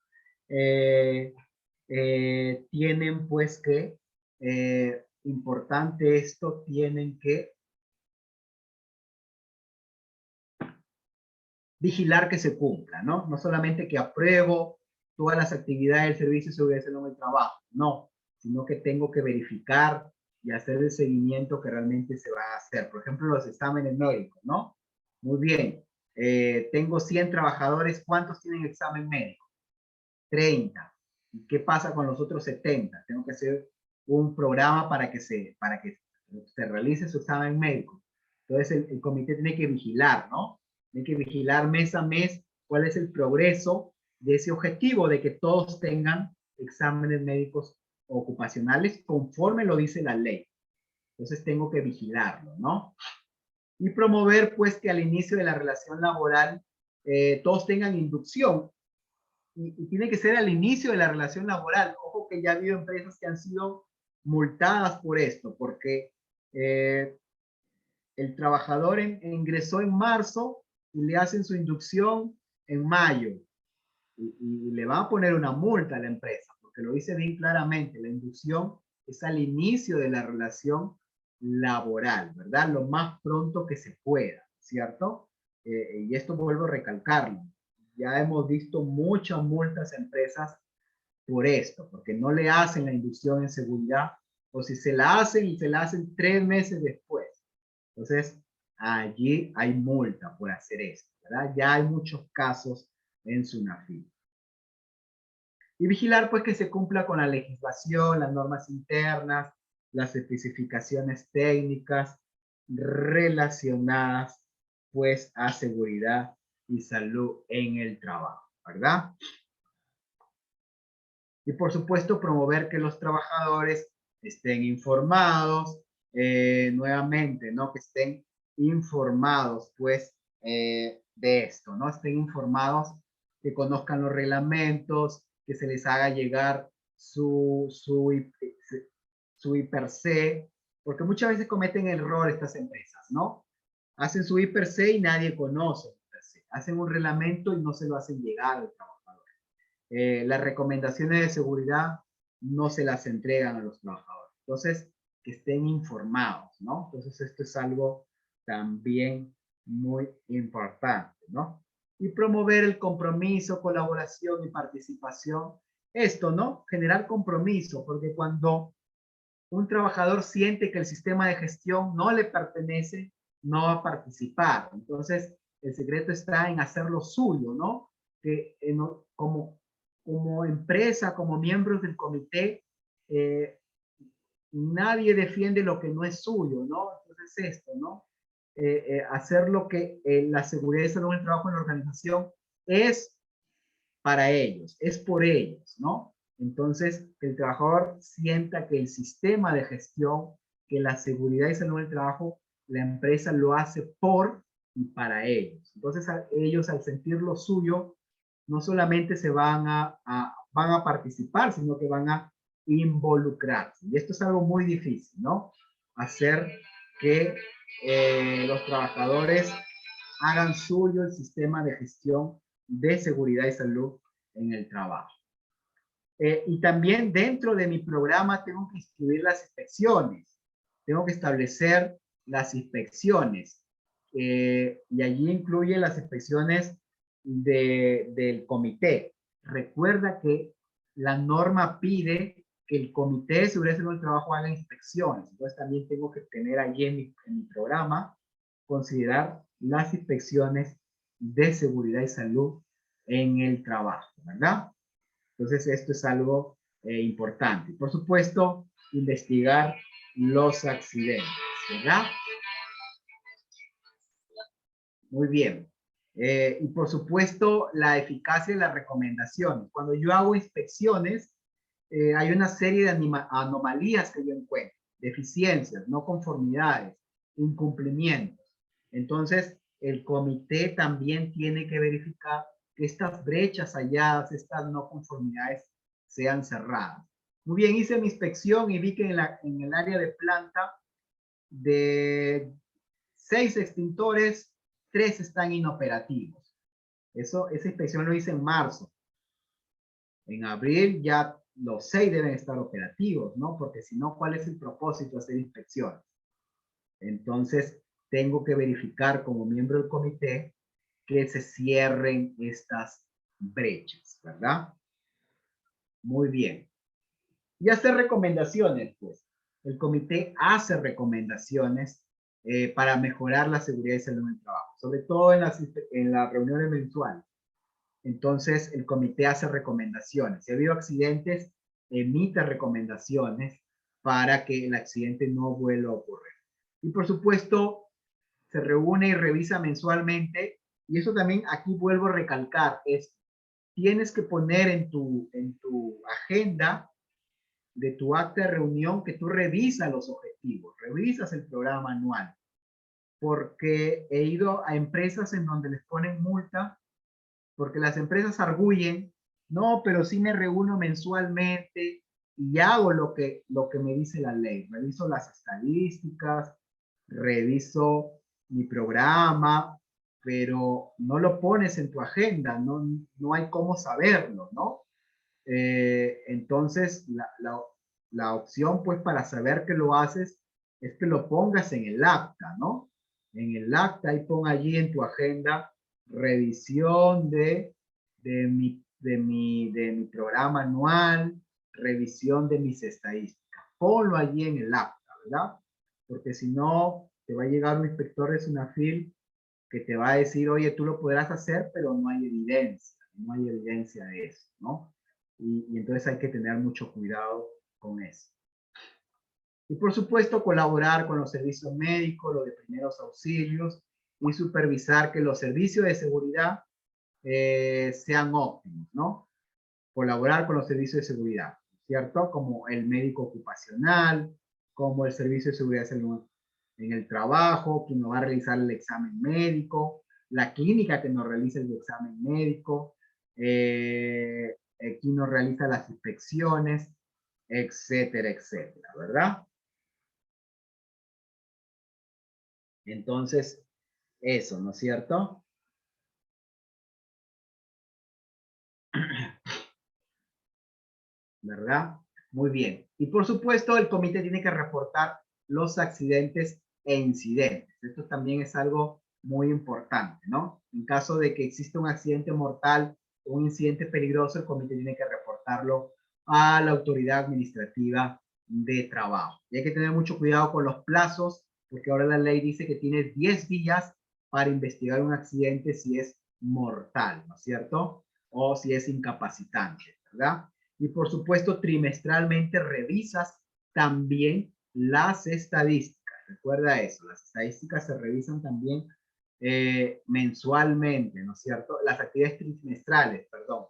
tienen pues que, importante esto, tienen que vigilar que se cumpla, ¿no? No solamente que apruebo todas las actividades del servicio de seguridad y salud en el trabajo, no, sino que tengo que verificar y hacer el seguimiento que realmente se va a hacer. Por ejemplo, los exámenes médicos, ¿no? Muy bien, tengo 100 trabajadores, ¿cuántos tienen examen médico? 30. ¿Y qué pasa con los otros 70? Tengo que hacer un programa para que se realice su examen médico. Entonces el comité tiene que vigilar, ¿no? Tiene que vigilar mes a mes cuál es el progreso de ese objetivo de que todos tengan exámenes médicos ocupacionales conforme lo dice la ley. Entonces tengo que vigilarlo, ¿no? Y promover pues que al inicio de la relación laboral todos tengan inducción y tiene que ser al inicio de la relación laboral. Ojo que ya ha habido empresas que han sido multadas por esto, porque el trabajador ingresó en marzo y le hacen su inducción en mayo y le van a poner una multa a la empresa, porque lo dice bien claramente, la inducción es al inicio de la relación laboral, ¿verdad? Lo más pronto que se pueda, ¿cierto? Y esto vuelvo a recalcarlo. Ya hemos visto muchas multas a empresas por esto, porque no le hacen la inducción en seguridad, o si se la hacen y se la hacen 3 meses después. Entonces, allí hay multa por hacer esto, ¿verdad? Ya hay muchos casos en SUNAFIL. Y vigilar pues que se cumpla con la legislación, las normas internas, las especificaciones técnicas relacionadas pues a seguridad y salud en el trabajo, ¿verdad? Y por supuesto promover que los trabajadores estén informados, nuevamente, ¿no? Que estén informados pues de esto, ¿no? Estén informados, que conozcan los reglamentos, que se les haga llegar su IPC, porque muchas veces cometen error estas empresas, ¿no? Hacen su IPC y nadie conoce el IPC. Hacen un reglamento y no se lo hacen llegar al trabajador. Las recomendaciones de seguridad no se las entregan a los trabajadores. Entonces, que estén informados, ¿no? Entonces, esto es algo también muy importante, ¿no? Y promover el compromiso, colaboración y participación. Esto, ¿no? Generar compromiso, porque cuando un trabajador siente que el sistema de gestión no le pertenece, no va a participar. Entonces, el secreto está en hacer lo suyo, ¿no? Que como empresa, como miembros del comité, nadie defiende lo que no es suyo, ¿no? Entonces esto, ¿no? Hacer lo que la seguridad y salud en el trabajo en la organización es para ellos, es por ellos, ¿no? Entonces, que el trabajador sienta que el sistema de gestión, que la seguridad y salud en el trabajo, la empresa lo hace por y para ellos. Entonces, ellos al sentir lo suyo, no solamente se van a participar, sino que van a involucrarse. Y esto es algo muy difícil, ¿no? Hacer que los trabajadores hagan suyo el sistema de gestión de seguridad y salud en el trabajo. Y también dentro de mi programa tengo que inscribir las inspecciones. Tengo que establecer las inspecciones. Y allí incluye las inspecciones del comité. Recuerda que la norma pide que el comité de seguridad y salud del trabajo haga inspecciones. Entonces también tengo que tener allí en mi programa, considerar las inspecciones de seguridad y salud en el trabajo, ¿verdad? Entonces esto es algo importante. Por supuesto, investigar los accidentes, ¿verdad? Muy bien. Y por supuesto, la eficacia de las recomendaciones. Cuando yo hago inspecciones, hay una serie de anomalías que yo encuentro, deficiencias, no conformidades, incumplimientos. Entonces, el comité también tiene que verificar que estas brechas halladas, estas no conformidades, sean cerradas. Muy bien, hice mi inspección y vi que en el área de planta de 6 extintores, 3 están inoperativos. Esa inspección lo hice en marzo. En abril ya los 6 deben estar operativos, ¿no? Porque si no, ¿cuál es el propósito de hacer inspecciones? Entonces, tengo que verificar como miembro del comité que se cierren estas brechas, ¿verdad? Muy bien. Y hacer recomendaciones, pues. El comité hace recomendaciones para mejorar la seguridad y salud en el trabajo, sobre todo en las reuniones mensuales. Entonces, el comité hace recomendaciones. Si ha habido accidentes, emite recomendaciones para que el accidente no vuelva a ocurrir. Y por supuesto, se reúne y revisa mensualmente. Y eso también aquí vuelvo a recalcar, tienes que poner en tu agenda de tu acta de reunión que tú revisas los objetivos, revisas el programa anual. Porque he ido a empresas en donde les ponen multa porque las empresas arguyen, no, pero sí me reúno mensualmente y hago lo que me dice la ley. Reviso las estadísticas, reviso mi programa, pero no lo pones en tu agenda, no hay cómo saberlo, ¿no? Entonces, la opción, pues, para saber que lo haces es que lo pongas en el acta, ¿no? En el acta y pon allí en tu agenda revisión de mi programa anual, revisión de mis estadísticas. Ponlo allí en el acta, ¿verdad? Porque si no, te va a llegar un inspector de SUNAFIL que te va a decir, oye, tú lo podrás hacer, pero no hay evidencia de eso, ¿no? Y entonces hay que tener mucho cuidado con eso. Y por supuesto, colaborar con los servicios médicos, los de primeros auxilios y supervisar que los servicios de seguridad sean óptimos, ¿no? Colaborar con los servicios de seguridad, ¿cierto? Como el médico ocupacional, como el servicio de seguridad en el trabajo, quien nos va a realizar el examen médico, la clínica que nos realiza el examen médico, quien nos realiza las inspecciones, etcétera, etcétera, ¿verdad? Entonces, eso, ¿no es cierto? ¿Verdad? Muy bien. Y por supuesto, el comité tiene que reportar los accidentes e incidentes. Esto también es algo muy importante, ¿no? En caso de que exista un accidente mortal o un incidente peligroso, el comité tiene que reportarlo a la autoridad administrativa de trabajo. Y hay que tener mucho cuidado con los plazos, porque ahora la ley dice que tienes 10 días para investigar un accidente si es mortal, ¿no es cierto? O si es incapacitante, ¿verdad? Y por supuesto, trimestralmente revisas también las estadísticas. Recuerda eso, las estadísticas se revisan también mensualmente, ¿no es cierto? Las actividades trimestrales, perdón.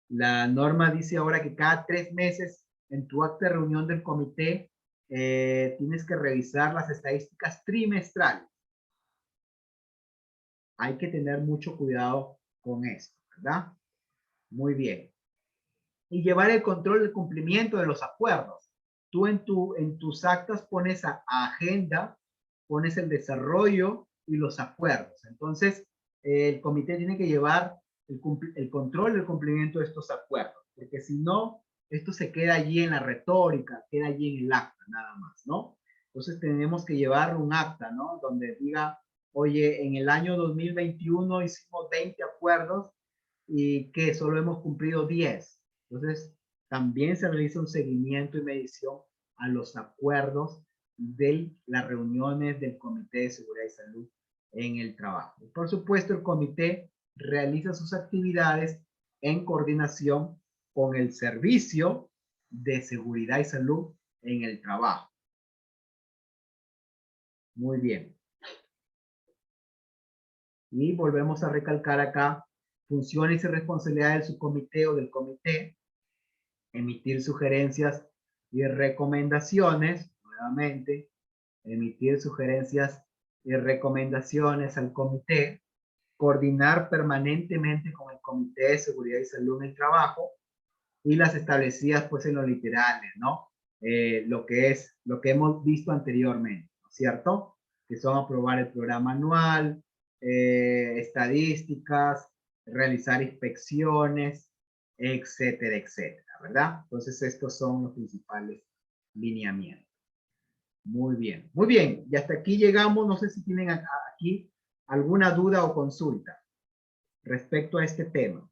La norma dice ahora que cada 3 meses en tu acta de reunión del comité tienes que revisar las estadísticas trimestrales. Hay que tener mucho cuidado con esto, ¿verdad? Muy bien. Y llevar el control del cumplimiento de los acuerdos. Tú en tus actas pones a agenda, pones el desarrollo y los acuerdos. Entonces, el comité tiene que llevar el control del cumplimiento de estos acuerdos, porque si no, esto se queda allí en la retórica, queda allí en el acta nada más, ¿no? Entonces tenemos que llevar un acta, ¿no? Donde diga, oye, en el año 2021 hicimos 20 acuerdos y que solo hemos cumplido 10. Entonces, también se realiza un seguimiento y medición a los acuerdos de las reuniones del Comité de Seguridad y Salud en el trabajo. Y por supuesto, el comité realiza sus actividades en coordinación con el Servicio de Seguridad y Salud en el trabajo. Muy bien. Y volvemos a recalcar acá funciones y responsabilidades del subcomité o del comité. emitir sugerencias y recomendaciones, nuevamente, emitir sugerencias y recomendaciones al comité, coordinar permanentemente con el Comité de Seguridad y Salud en el Trabajo y las establecidas pues en los literales, ¿no? Lo que hemos visto anteriormente, ¿no es cierto? Que son aprobar el programa anual, estadísticas, realizar inspecciones, etcétera, etcétera, ¿verdad? Entonces estos son los principales lineamientos. Muy bien, muy bien. Y hasta aquí llegamos. No sé si tienen aquí alguna duda o consulta respecto a este tema.